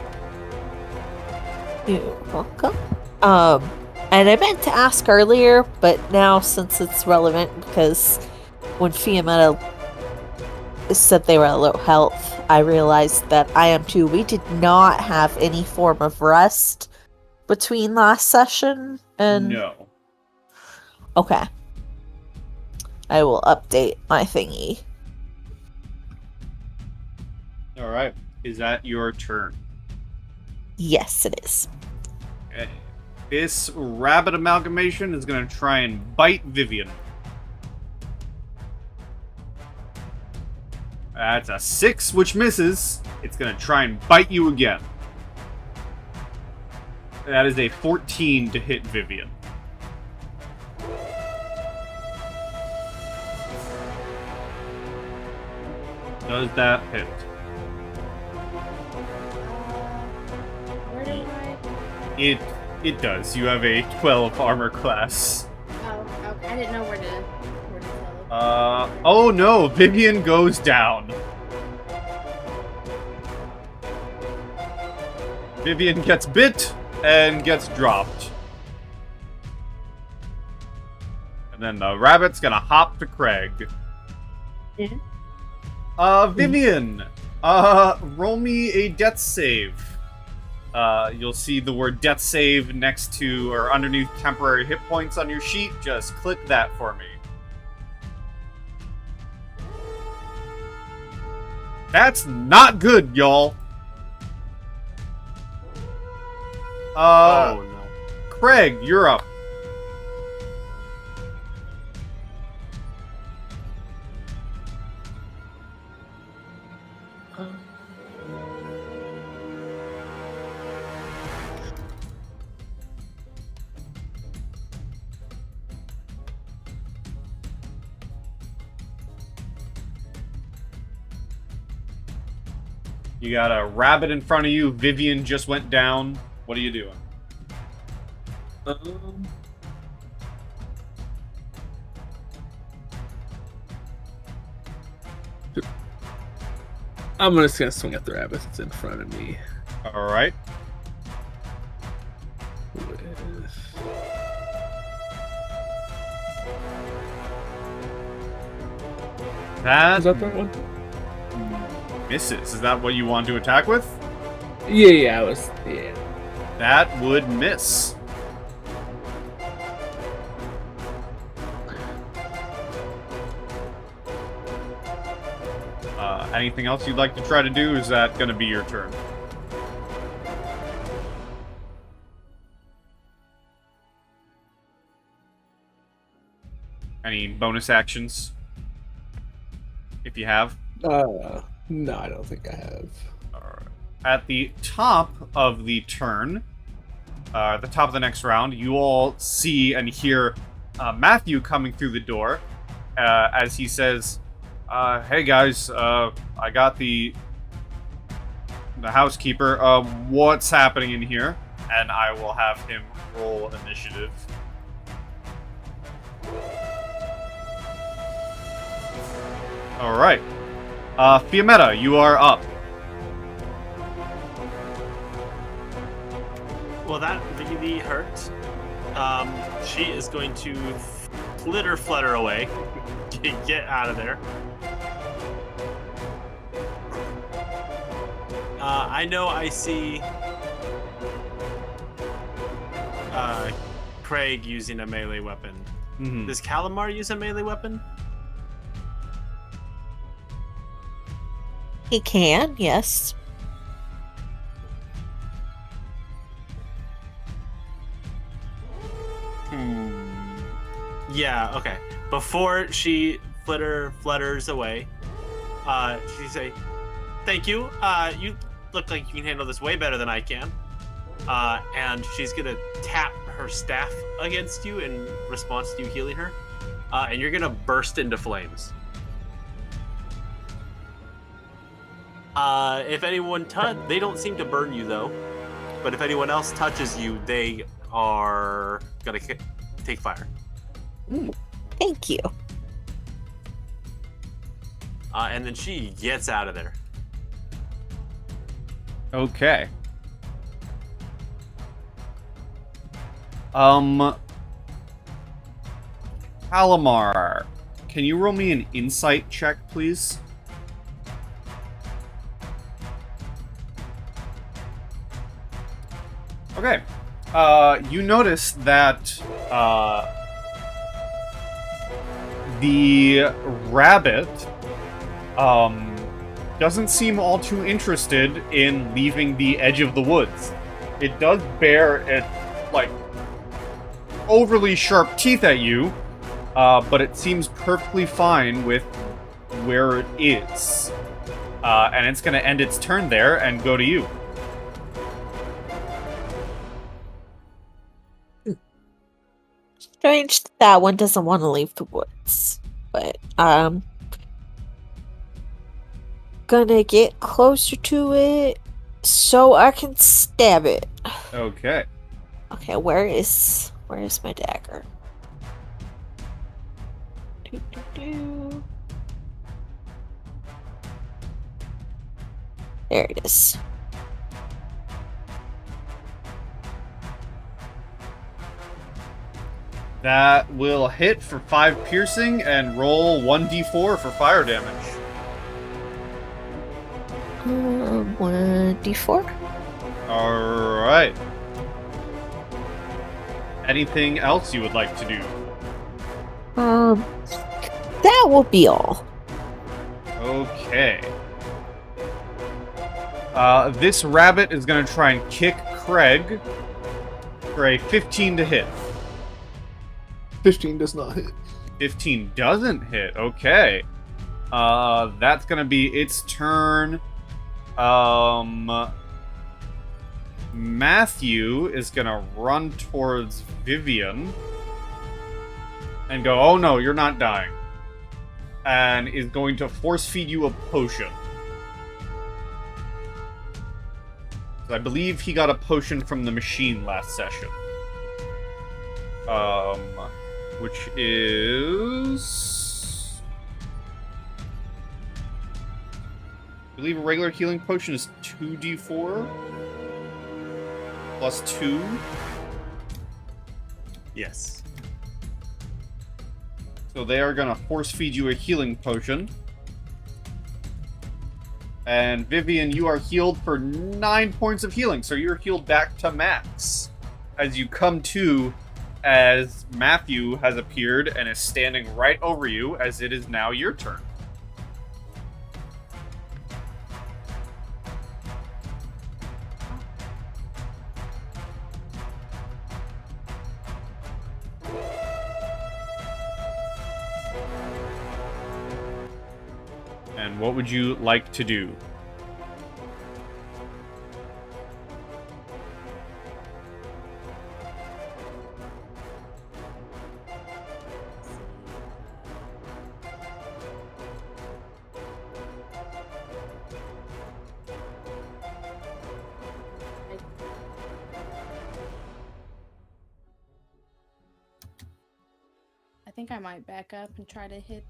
You're welcome. And I meant to ask earlier, but now since it's relevant, because when Fiammetta said they were at low health, I realized that I am too. We did not have any form of rest between last session and...
No.
Okay. I will update my thingy.
Alright. Is that your turn?
Yes, it is.
Okay. This rabbit amalgamation is going to try and bite Vivien. That's a 6, which misses. It's going to try and bite you again. That is a 14 to hit Vivien. Does that hit?
Where do I?
It does. You have a 12 armor class.
Oh, okay. I didn't know where to tell.
Oh no, Vivien goes down. Vivien gets bit and gets dropped. And then the rabbit's gonna hop to Kreg.
Yeah.
Vivien, roll me a death save. You'll see the word death save next to or underneath temporary hit points on your sheet. Just click that for me. That's not good, y'all.
Oh no.
Kreg, you're up. You got a rabbit in front of you. Vivien just went down. What are you doing?
I'm just gonna swing at the rabbit that's in front of me.
All right. That
Is that the one?
misses. Is that what you want to attack with?
Yeah, I was. Yeah.
That would miss. Anything else you'd like to try to do? Is that going to be your turn? Any bonus actions? If you have?
No, I don't think I have.
Alright. At the top of the turn, the top of the next round, you all see and hear Mathew coming through the door as he says, hey guys, I got the housekeeper. What's happening in here? And I will have him roll initiative. Alright. Fiammetta, you are up.
Well, that really hurt. She is going to flutter away. Get out of there. I know I see Kreg using a melee weapon.
Mhm.
Does Callimar use a melee weapon?
He can, yes.
Yeah, okay. Before she flutters away, she say, "Thank you. You look like you can handle this way better than I can." And she's gonna tap her staff against you in response to you healing her, and you're gonna burst into flames. If anyone they don't seem to burn you though, but if anyone else touches you, they are gonna take fire.
Thank you.
And then she gets out of there.
Okay. Callimar, can you roll me an insight check, please? Okay. You notice that the rabbit doesn't seem all too interested in leaving the edge of the woods. It does bear its, like, overly sharp teeth at you, but it seems perfectly fine with where it is. And it's going to end its turn there and go to you.
Strange that one doesn't want to leave the woods. But gonna get closer to it so I can stab it.
Okay.
Okay, where is my dagger? Doo. There it is.
That will hit for 5 piercing and roll 1d4 for fire damage.
1d4.
Alright. Anything else you would like to do?
That will be all.
Okay. This rabbit is going to try and kick Kreg for a 15 to hit.
15 does not hit.
15 doesn't hit. Okay. That's going to be its turn. Mathew is going to run towards Vivien and go, "Oh no, you're not dying." And is going to force feed you a potion. I believe he got a potion from the machine last session. Which is... I believe a regular healing potion is 2d4 plus 2.
Yes.
So they are going to force feed you a healing potion. And Vivien, you are healed for 9 points of healing, so you're healed back to max. As you come to, as Mathew has appeared and is standing right over you, as it is now your turn. And what would you like to do?
I think I might back up and try to hit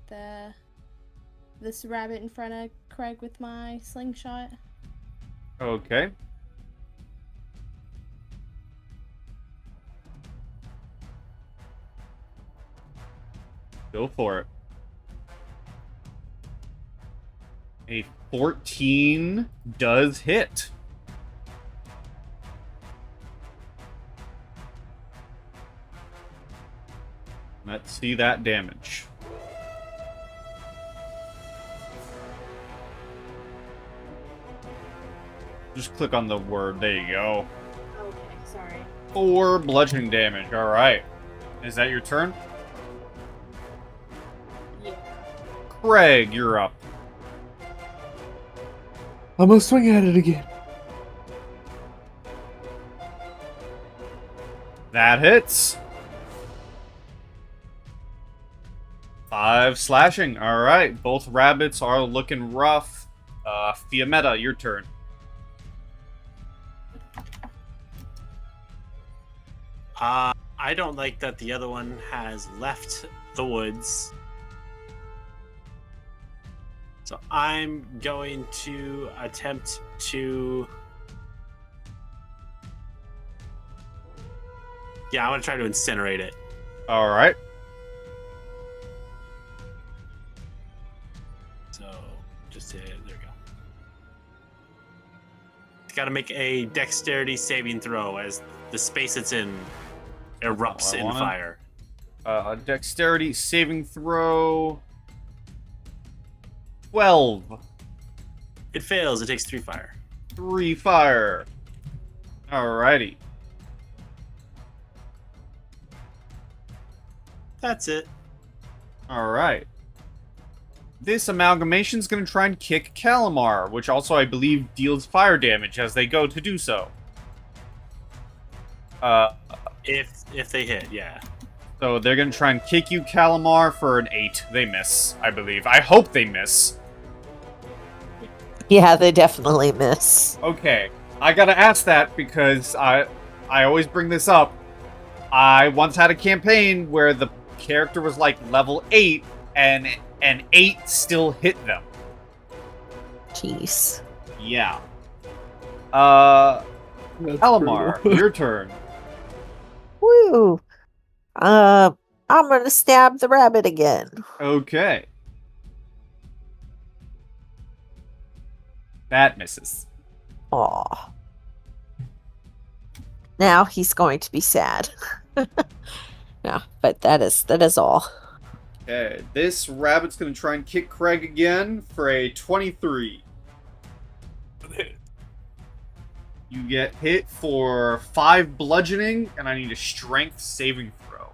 this rabbit in front of Kreg with my slingshot.
Okay. Go for it. A 14 does hit. Let's see that damage. Just click on the word. There you go.
Okay, sorry.
4 bludgeoning damage. All right. Is that your turn?
Yeah.
Kreg, you're up.
I'm gonna swing at it again.
That hits. 5 slashing. All right. Both rabbits are looking rough. Fiammetta, your turn.
I don't like that the other one has left the woods. So I'm going to attempt to... Yeah, I'm going to try to incinerate it.
All right.
So, just hit... There we go. It's got to make a dexterity saving throw as the space it's in erupts in fire.
Dexterity saving throw. 12.
It fails. It takes 3 fire.
3 fire. Alrighty.
That's it.
Alright. This amalgamation's going to try and kick Callimar, which also, I believe, deals fire damage as they go to do so.
If they hit, yeah.
So they're going to try and kick you, Callimar, for an 8. They miss, I believe. I hope they miss.
Yeah, they definitely miss.
Okay. I gotta ask that because I always bring this up. I once had a campaign where the character was like level 8 and an 8 still hit them.
Jeez.
Yeah.
That's
Callimar,
brutal.
your turn.
Woo! I'm gonna stab the rabbit again.
Okay. That misses.
Aw. Now he's going to be sad. No, but that is all.
Okay, this rabbit's gonna try and kick Kreg again for a 23. You get hit for 5 bludgeoning, and I need a strength saving throw.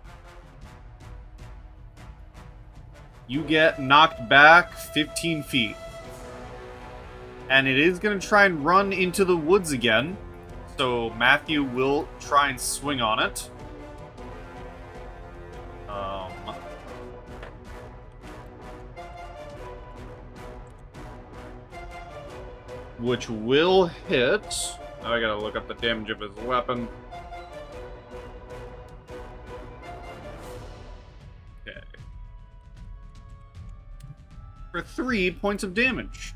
You get knocked back 15 feet. And it is going to try and run into the woods again. So Mathew will try and swing on it. Which will hit. Now I gotta look up the damage of his weapon. Okay. For 3 points of damage.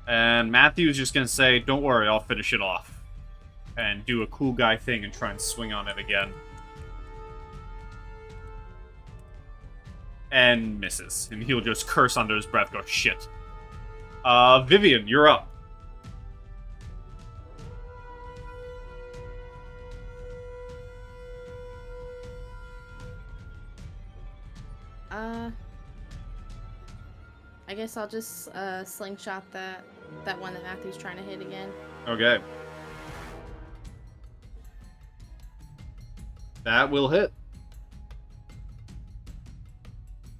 And Matthew's just gonna say, don't worry, I'll finish it off. And do a cool guy thing and try and swing on it again. and misses. And he'll just curse under his breath, go, shit. Vivien, you're up.
I guess I'll just slingshot that one that Matthew's trying to hit again.
Okay. That will hit.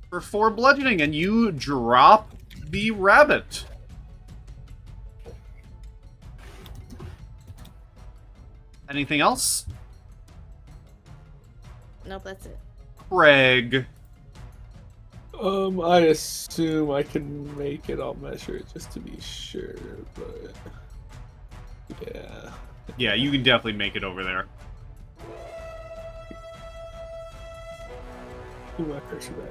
For 4 bludgeoning, and you drop the rabbit. Anything else?
Nope, that's it.
Kreg.
I assume I can make it. I'll measure it just to be sure, but yeah.
Yeah, you can definitely make it over there.
Give my cursor back.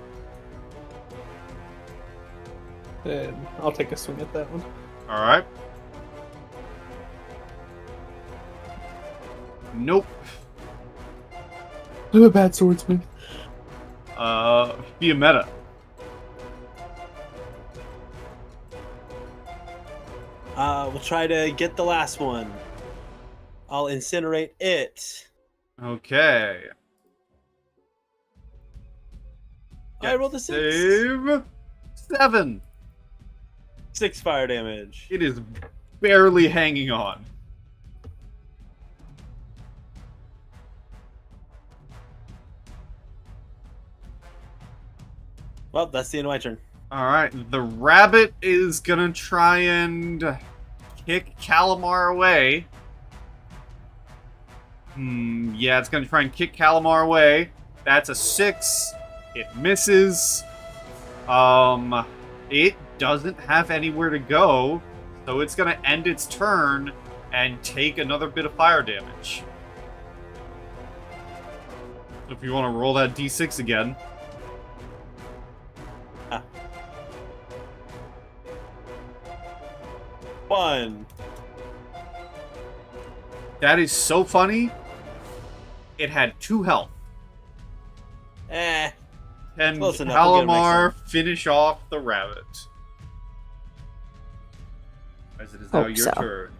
And I'll take a swing at that one.
Alright. Nope.
I'm a bad swordsman.
Fiammetta.
We'll try to get the last one. I'll incinerate it.
Okay.
I rolled a 6.
Save 7.
6 fire damage.
It is barely hanging on.
Well, that's the end of my turn.
Alright, the rabbit is gonna try and kick Callimar away. Yeah, it's gonna try and kick Callimar away. That's a 6. It misses. It doesn't have anywhere to go, so it's gonna end its turn and take another bit of fire damage. So if you want to roll that d6 again.
1.
That is so funny. It had 2 health.
Eh.
Can
Close enough, we'll get him next
Callimar finish off the rabbit? As it is now
Hope
your
so.
turn.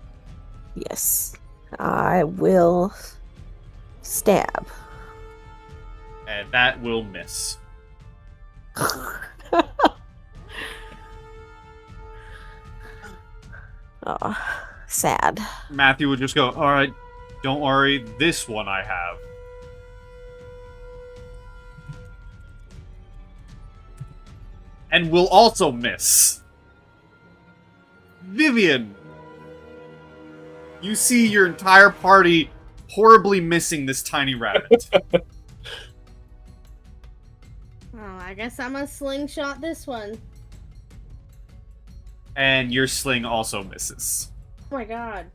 Yes. I will stab.
And that will miss.
Oh, sad.
Mathew would just go, alright, don't worry, this one I have. And will also miss. Vivien! You see your entire party horribly missing this tiny rabbit.
Oh, I guess I'm gonna slingshot this one.
And your sling also misses.
Oh my god.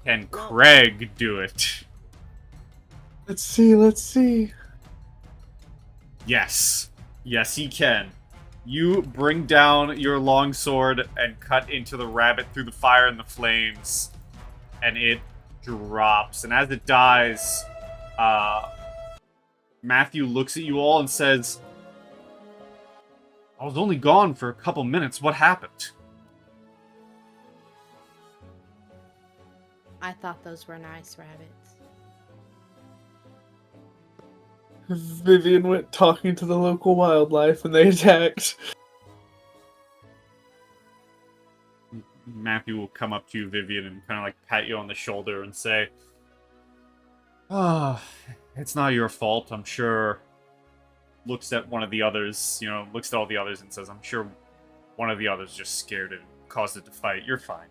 Can Kreg do it?
Let's see.
Yes. Yes, he can. You bring down your longsword and cut into the rabbit through the fire and the flames. And it drops. And as it dies, Mathew looks at you all and says, I was only gone for a couple minutes. What happened?
I thought those were nice rabbits.
Vivien went talking to the local wildlife and they attacked.
Mathew will come up to you, Vivien, and kind of like pat you on the shoulder and say, "Ah, it's not your fault, I'm sure." Looks at one of the others, looks at all the others and says, "I'm sure one of the others just scared it and caused it to fight. You're fine."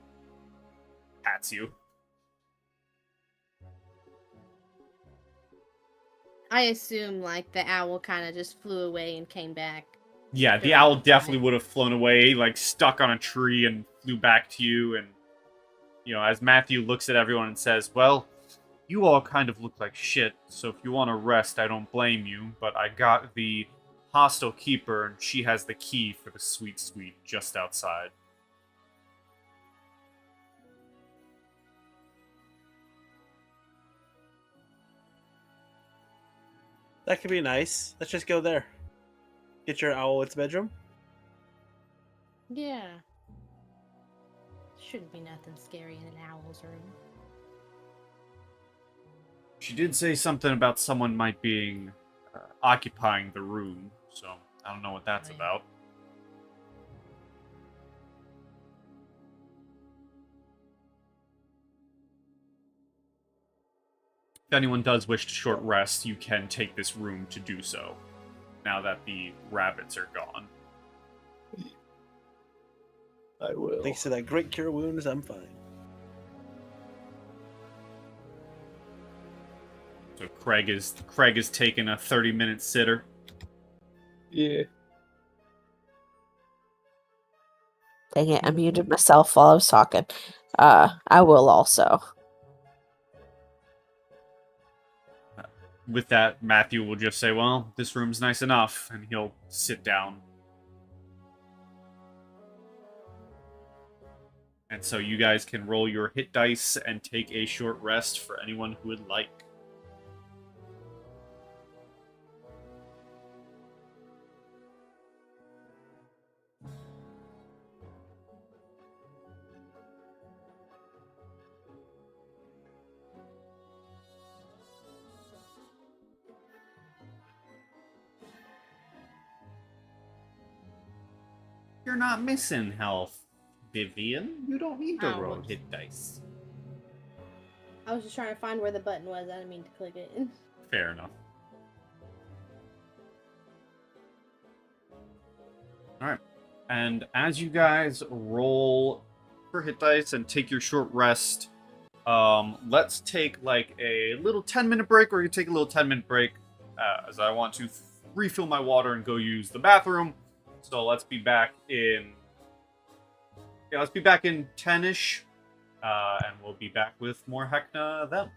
Pats you.
I assume, like, the owl kind of just flew away and came back.
Yeah, the owl definitely would have flown away, like, stuck on a tree and flew back to you. And, as Mathew looks at everyone and says, well, you all kind of look like shit, so if you want to rest, I don't blame you, but I got the hostel keeper, and she has the key for the sweet suite just outside.
That could be nice. Let's just go there. Get your owl its bedroom.
Yeah. Shouldn't be nothing scary in an owl's room.
She did say something about someone might being occupying the room, so I don't know what that's
Right.
about. If anyone does wish to short rest, you can take this room to do so, now that the rabbits are gone.
I will.
Thanks to that great cure wounds, I'm fine.
So Kreg is taking a 30-minute sitter.
Yeah.
Dang it, I muted myself while I was talking. I will also.
With that, Matthew will just say, well, this room's nice enough, and he'll sit down. And so you guys can roll your hit dice and take a short rest for anyone who would like. You're not missing health, Vivien. You don't need to roll
Ouch.
hit dice.
I was just trying to find where the button was. I didn't mean to click it.
Fair enough. Alright. And as you guys roll for hit dice and take your short rest, let's take like a little 10-minute break, or you take a little 10-minute break, as I want to refill my water and go use the bathroom. So let's be back in... Yeah, let's be back in 10-ish, and we'll be back with more Heckna then.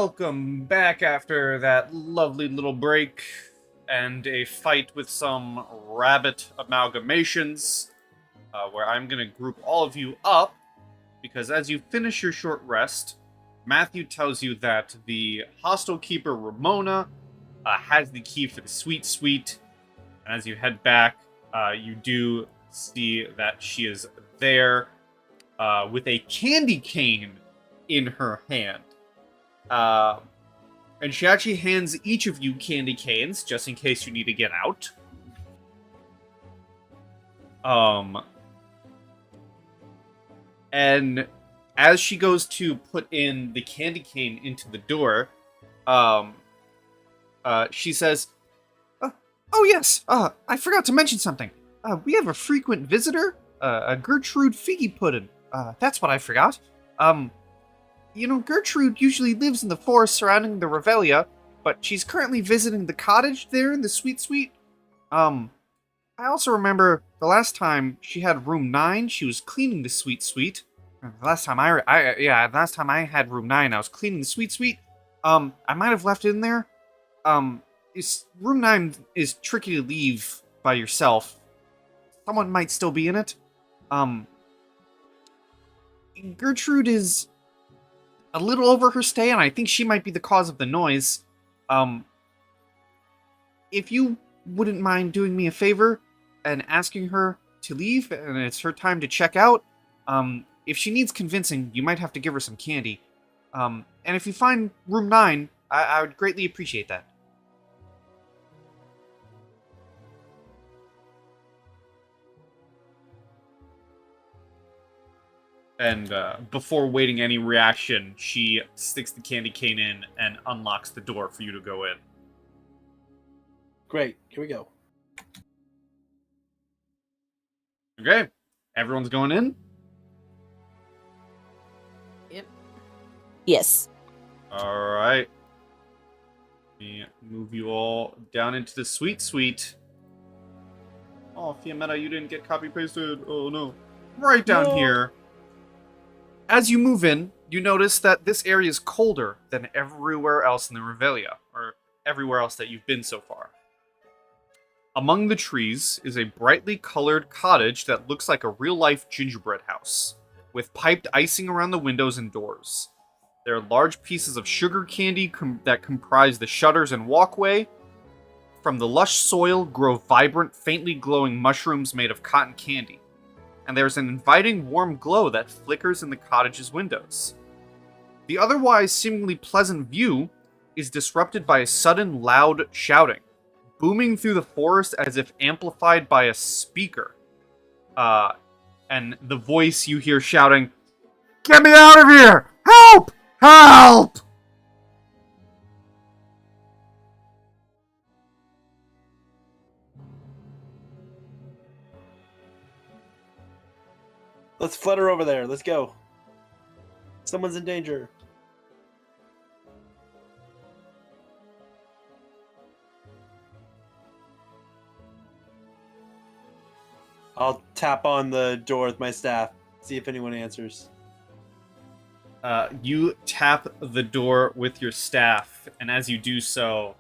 welcome back after that lovely little break and a fight with some rabbit amalgamations, where I'm going to group all of you up, because as you finish your short rest, Mathew tells you that the hostel keeper Ramona has the key for the sweet suite, and as you head back, you do see that she is there with a candy cane in her hand. And she actually hands each of you candy canes, just in case you need to get out. And as she goes to put in the candy cane into the door, she says, "Oh yes, I forgot to mention something. We have a frequent visitor, a Gertrude Figgy Puddin'. That's what I forgot. You know, Gertrude usually lives in the forest surrounding the Revelia, but she's currently visiting the cottage there in the Sweet Suite. I also remember the last time she had room 9, she was cleaning the Sweet Suite. The last time last time I had room 9, I was cleaning the Sweet Suite. I might have left it in there. Room 9 is tricky to leave by yourself. Someone might still be in it. Gertrude is a little over her stay, and I think she might be the cause of the noise. If you wouldn't mind doing me a favor and asking her to leave, and it's her time to check out, if she needs convincing, you might have to give her some candy. And if you find room 9, I would greatly appreciate that. And before waiting any reaction, she sticks the candy cane in and unlocks the door for you to go in.
Great. Here we go.
Okay, everyone's going in?
Yep.
Yes.
Alright. Let me move you all down into the sweet suite. Oh, Fiammetta, you didn't get copy-pasted. Oh, no. Right down here. As you move in, you notice that this area is colder than everywhere else in the Revelia, or everywhere else that you've been so far. Among the trees is a brightly colored cottage that looks like a real-life gingerbread house, with piped icing around the windows and doors. There are large pieces of sugar candy that comprise the shutters and walkway. From the lush soil grow vibrant, faintly glowing mushrooms made of cotton candy. And there's an inviting warm glow that flickers in the cottage's windows. The otherwise seemingly pleasant view is disrupted by a sudden loud shouting, booming through the forest as if amplified by a speaker. And the voice you hear shouting, "Get me out of here! Help! Help!"
Let's flutter over there. Let's go. Someone's in danger. I'll tap on the door with my staff, see if anyone answers.
You tap the door with your staff, and as you do so,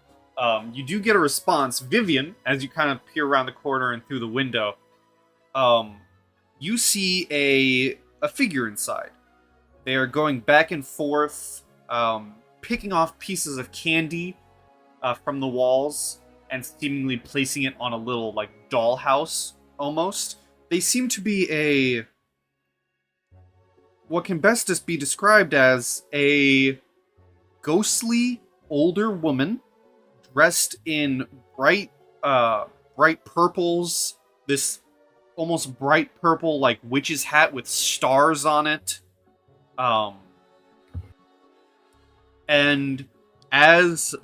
you do get a response. Vivien, as you kind of peer around the corner and through the window, you see a figure inside. They are going back and forth, picking off pieces of candy from the walls and seemingly placing it on a little, like, dollhouse, almost. They seem to be what can best just be described as a ghostly older woman dressed in bright purples, this almost bright purple, like, witch's hat with stars on it. And as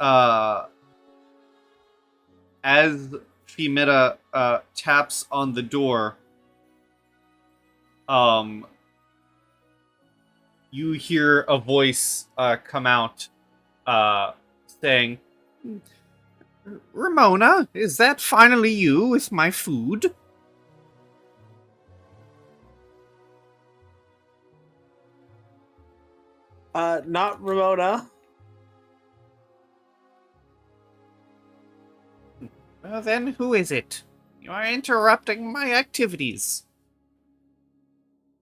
Fiammetta taps on the door, you hear a voice come out saying, "Ramona, is that finally you with my food?"
Not Ramona.
Then who is it? You are interrupting my activities.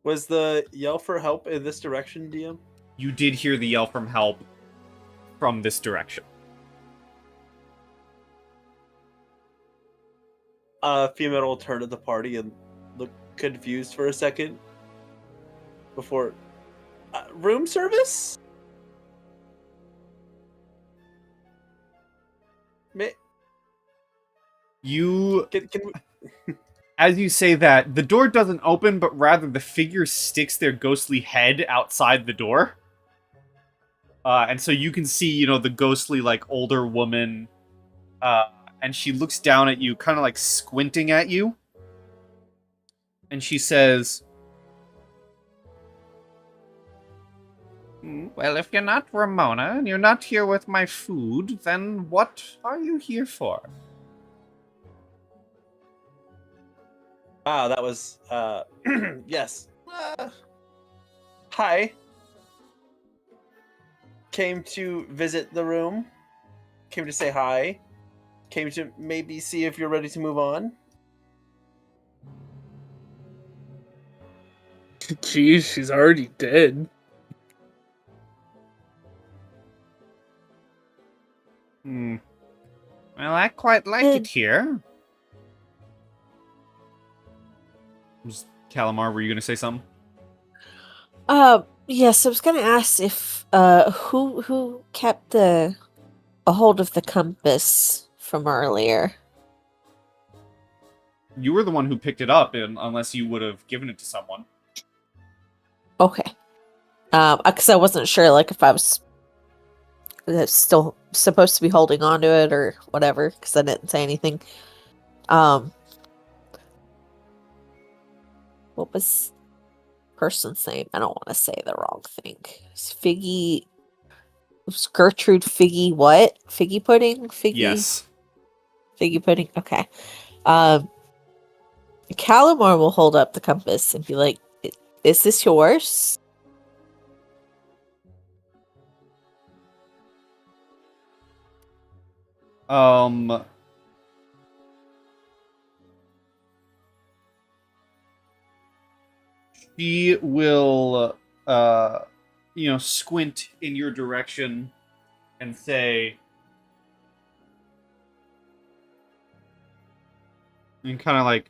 Was the yell for help in this direction, DM?
You did hear the yell from help from this direction.
Fiammetta will turn to the party and look confused for a second before... room service?
You...
Can we...
As you say that, the door doesn't open, but rather the figure sticks their ghostly head outside the door. And so you can see, the ghostly, older woman, and she looks down at you, kind of, squinting at you. And she says, well, if you're not Ramona, and you're not here with my food, then what are you here for?
That was, yes. Hi. Came to visit the room. Came to say hi. Came to maybe see if you're ready to move on.
Jeez, she's already dead.
Well, I quite like it here. Callimar, were you going to say something?
Yes, I was gonna ask if who kept a hold of the compass from earlier.
You were the one who picked it up, unless you would have given it to someone.
Okay. Because I wasn't sure, if I was still supposed to be holding on to it or whatever, because I didn't say anything. What was person's name? I don't want to say the wrong thing. It's Figgy. It was Gertrude Figgy what? Figgy pudding? Figgy?
Yes.
Figgy pudding? Okay. Callimar will hold up the compass and be like, is this yours?
She will, squint in your direction and say, and kind of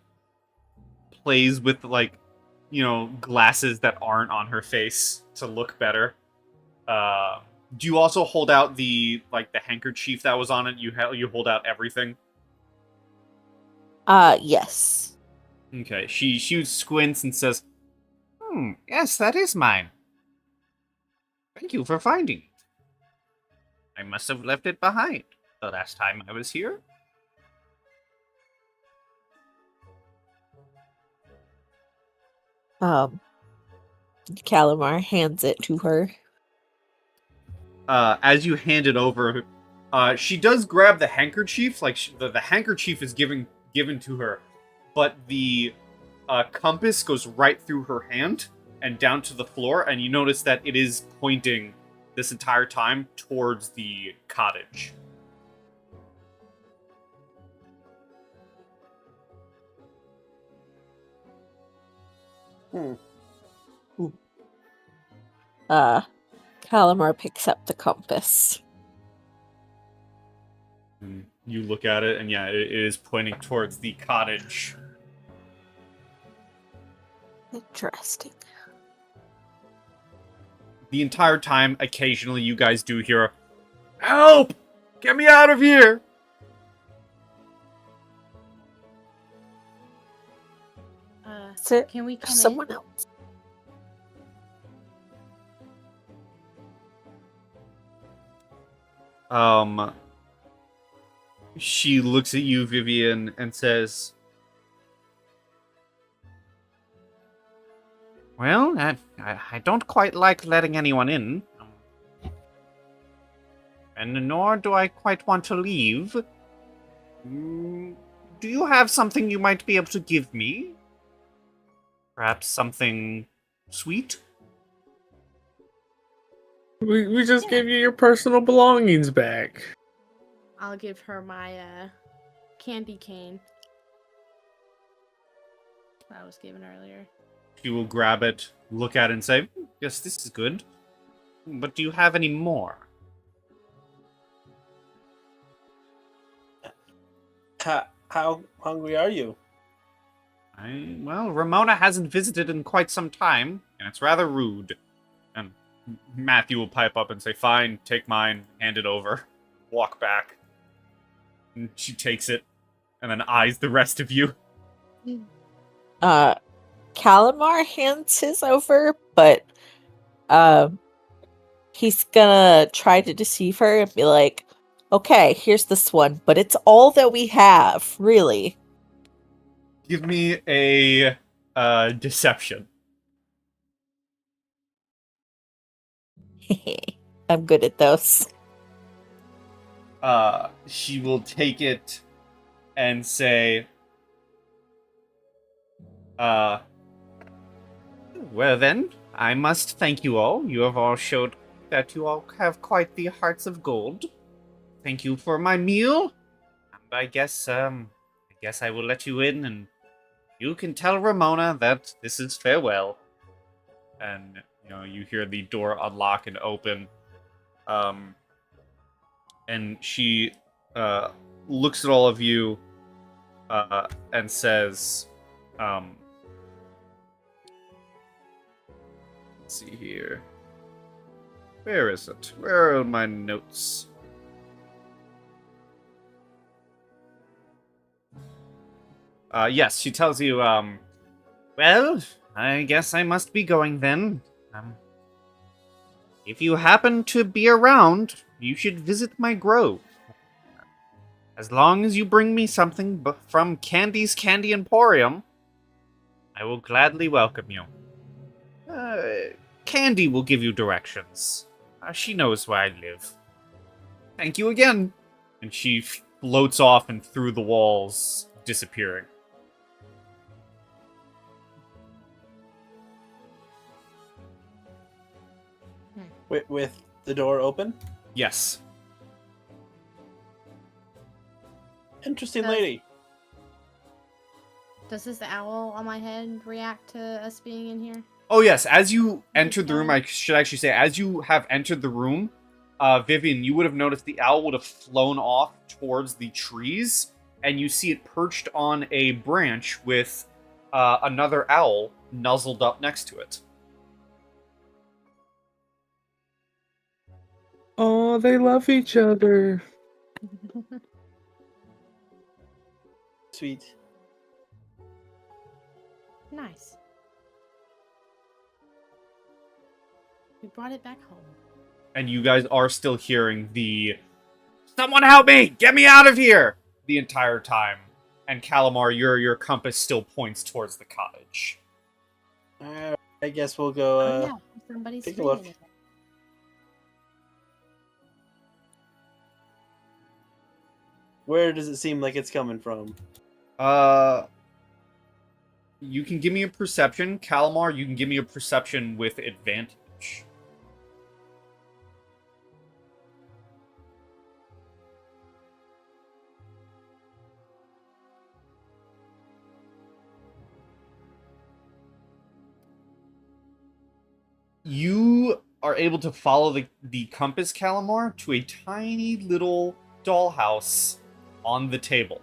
plays with glasses that aren't on her face to look better. Do you also hold out the handkerchief that was on it? You hold out everything?
Yes.
Okay. She squints and says, yes, that is mine. Thank you for finding it. I must have left it behind the last time I was here.
Callimar hands it to her.
As you hand it over, she does grab the handkerchief. The handkerchief is given to her, but the compass goes right through her hand and down to the floor, and you notice that it is pointing this entire time towards the cottage.
Callimar picks up the compass.
And you look at it, and yeah, it is pointing towards the cottage.
Interesting.
The entire time, occasionally, you guys do hear, "Help! Get me out of here!"
Can we come
Someone
in?
else.
She looks at you, Vivien, and says, well, I don't quite like letting anyone in. And nor do I quite want to leave. Do you have something you might be able to give me? Perhaps something sweet?
We just gave you your personal belongings back.
I'll give her my candy cane that I was given earlier.
She will grab it, look at it, and say, "Yes, this is good. But do you have any more?"
How hungry are you?
Well, Ramona hasn't visited in quite some time, and it's rather rude. And Mathew will pipe up and say, "Fine, take mine, hand it over." Walk back. And she takes it, and then eyes the rest of you.
Callimar hands his over, but he's gonna try to deceive her and be like, "Okay, here's this one, but it's all that we have, really."
Give me a deception.
I'm good at those.
She will take it and say, well then, I must thank you all. You have all showed that you all have quite the hearts of gold. Thank you for my meal. And I guess I will let you in, and you can tell Ramona that this is farewell. And, you hear the door unlock and open. And she looks at all of you and says, let's see here. Where is it? Where are my notes? Yes, she tells you, well, I guess I must be going then. If you happen to be around, you should visit my grove. As long as you bring me something from Candy's Candy Emporium, I will gladly welcome you. Candy will give you directions. She knows where I live. Thank you again. And she floats off and through the walls, disappearing.
With the door open?
Yes.
Interesting lady.
Does this owl on my head react to us being in here?
Oh, yes. As you entered the room, I should actually say, as you have entered the room, Vivien, you would have noticed the owl would have flown off towards the trees, and you see it perched on a branch with another owl nuzzled up next to it.
Oh, they love each other.
Sweet.
Nice. We brought it back home.
And you guys are still hearing the, "Someone help me! Get me out of here!" the entire time. And Callimar, your compass still points towards the cottage.
I guess we'll go
yeah, somebody's
take a look.
staying in it.
Where does it seem like it's coming from?
You can give me a perception. Callimar, you can give me a perception with advantage. You are able to follow the compass, Callimar, to a tiny little dollhouse on the table.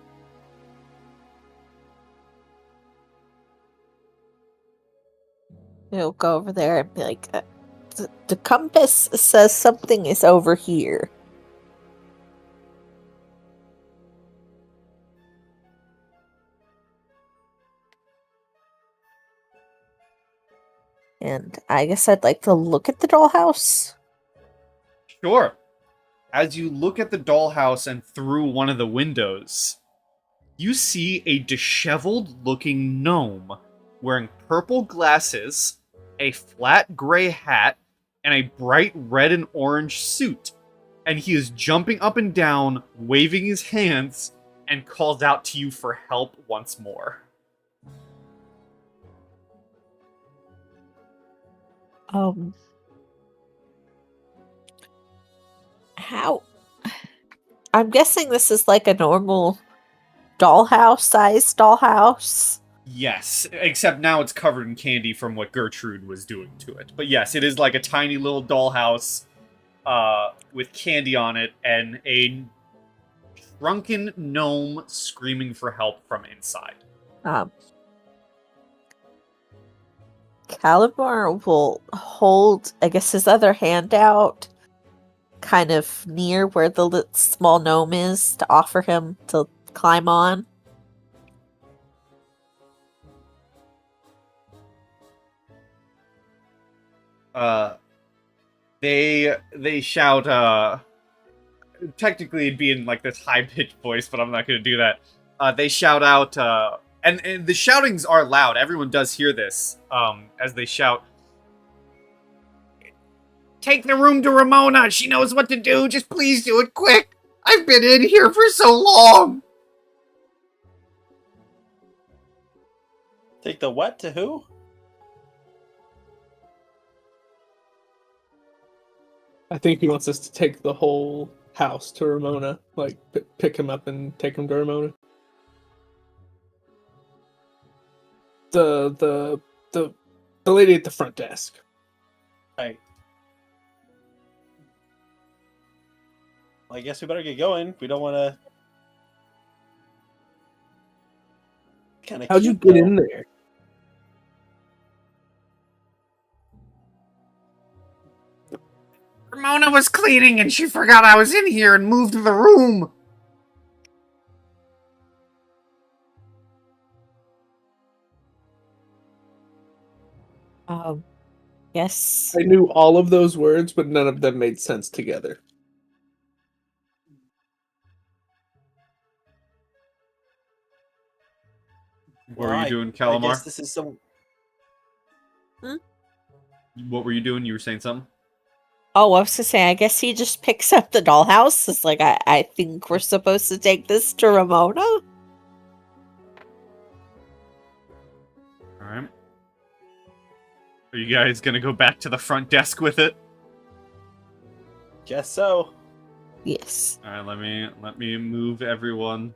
We'll go over there and be like, the compass says something is over here. And I guess I'd like to look at the dollhouse.
Sure. As you look at the dollhouse and through one of the windows, you see a disheveled-looking gnome wearing purple glasses, a flat gray hat, and a bright red and orange suit. And he is jumping up and down, waving his hands, and calls out to you for help once more.
How? I'm guessing this is like a normal size dollhouse.
Yes, except now it's covered in candy from what Gertrude was doing to it. But yes, it is like a tiny little dollhouse with candy on it and a drunken gnome screaming for help from inside.
Callimar will hold, I guess, his other hand out kind of near where the small gnome is to offer him to climb on.
They shout, technically it'd be in like this high-pitched voice, but I'm not gonna do that. They shout out, and the shoutings are loud, everyone does hear this, as they shout, "Take the room to Ramona, she knows what to do, just please do it quick! I've been in here for so long!"
Take the what to who?
I think he wants us to take the whole house to Ramona, like pick him up and take him to Ramona. The lady at the front desk.
Right. Well, I guess we better get going. We don't want to. Kind of.
How'd you get in there?
Ramona was cleaning and she forgot I was in here and moved to the room.
Yes.
I knew all of those words, but none of them made sense together.
What were you doing,
I
Callimar?
guess this is some.
What were you doing? You were saying something?
Oh, I was gonna say, I guess he just picks up the dollhouse. It's like, I think we're supposed to take this to Ramona.
Alright. Are you guys gonna go back to the front desk with it?
Guess so.
Yes.
Alright, let me move everyone.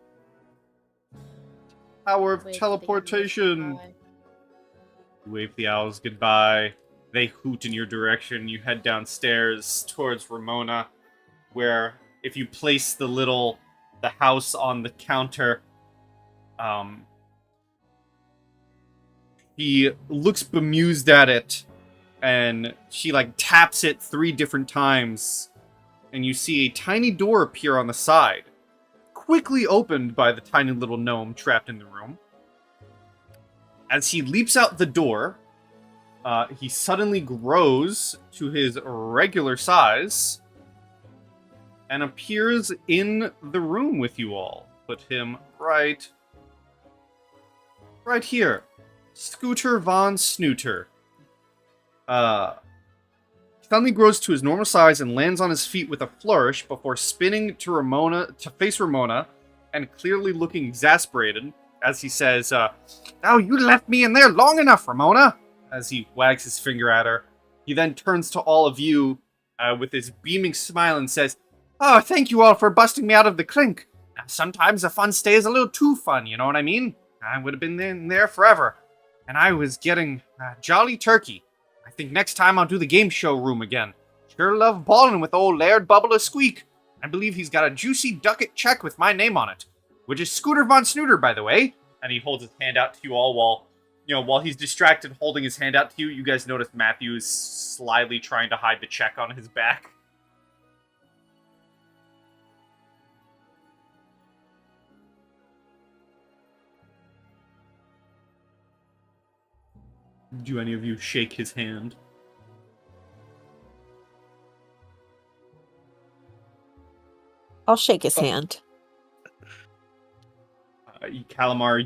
Power of
Wave the
teleportation!
goodbye.
Wave the owls goodbye. They hoot in your direction. You head downstairs towards Ramona, where if you place the house on the counter, he looks bemused at it, and she like taps it 3 different times, and you see a tiny door appear on the side, quickly opened by the tiny little gnome trapped in the room. As he leaps out the door, he suddenly grows to his regular size and appears in the room with you all. Put him right here. Scooter Von Snooter. Suddenly grows to his normal size and lands on his feet with a flourish before spinning to face Ramona, and clearly looking exasperated as he says, "Oh, you left me in there long enough, Ramona!" As he wags his finger at her. He then turns to all of you with his beaming smile and says, "Oh, thank you all for busting me out of the clink. Now, sometimes a fun stay is a little too fun, you know what I mean? I would have been in there forever. And I was getting jolly turkey. I think next time I'll do the game show room again. Sure love ballin' with old Laird Bubble a Squeak. I believe he's got a juicy ducat check with my name on it. Which is Scooter Von Snooter, by the way." And he holds his hand out to you all while he's distracted holding his hand out to you. You guys notice Mathew is slyly trying to hide the check on his back. Do any of you shake his hand?
I'll shake his hand.
Callimar,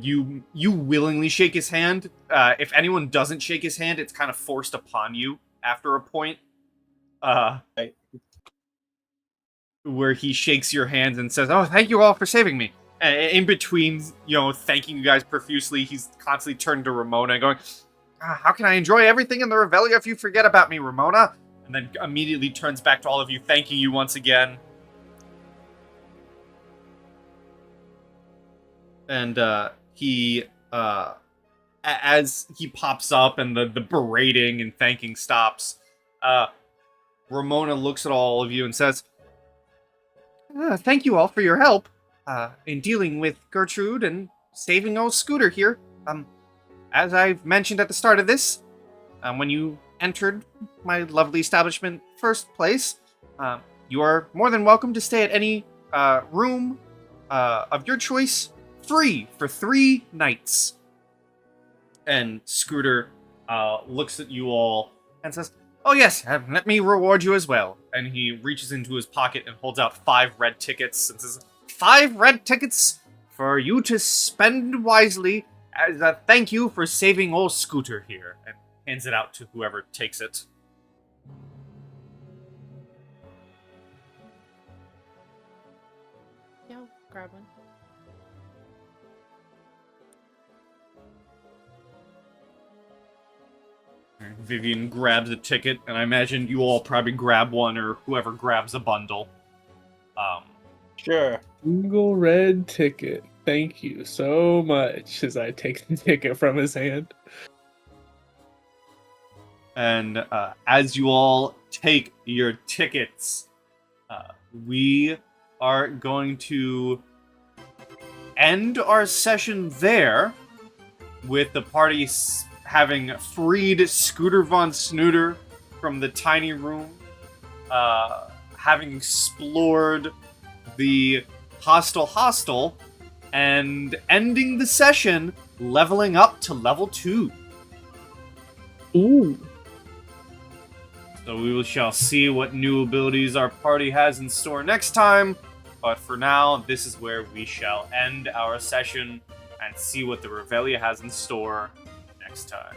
you willingly shake his hand. If anyone doesn't shake his hand, it's kind of forced upon you after a point. Where he shakes your hands and says, "Oh, thank you all for saving me." In between, thanking you guys profusely, he's constantly turned to Ramona going, "How can I enjoy everything in the Revelia if you forget about me, Ramona?" And then immediately turns back to all of you, thanking you once again. And he, as he pops up and the berating and thanking stops, Ramona looks at all of you and says, thank you all for your help in dealing with Gertrude and saving old Scooter here. As I've mentioned at the start of this, when you entered my lovely establishment first place, you are more than welcome to stay at any room of your choice, free for 3 nights. And Scooter looks at you all and says, oh yes, let me reward you as well. And he reaches into his pocket and holds out 5 red tickets and says, 5 red tickets for you to spend wisely as a thank you for saving old Scooter here. And hands it out to whoever takes it.
Yeah, I'll grab one.
Vivien grabs a ticket, and I imagine you all probably grab one, or whoever grabs a bundle.
Sure.
Single red ticket. Thank you so much, as I take the ticket from his hand.
And as you all take your tickets, we are going to end our session there, with the party having freed Scooter von Snooter from the tiny room, having explored the hostel, and ending the session leveling up to level 2.
Ooh.
So we shall see what new abilities our party has in store next time, but for now, this is where we shall end our session and see what the Revelia has in store next time.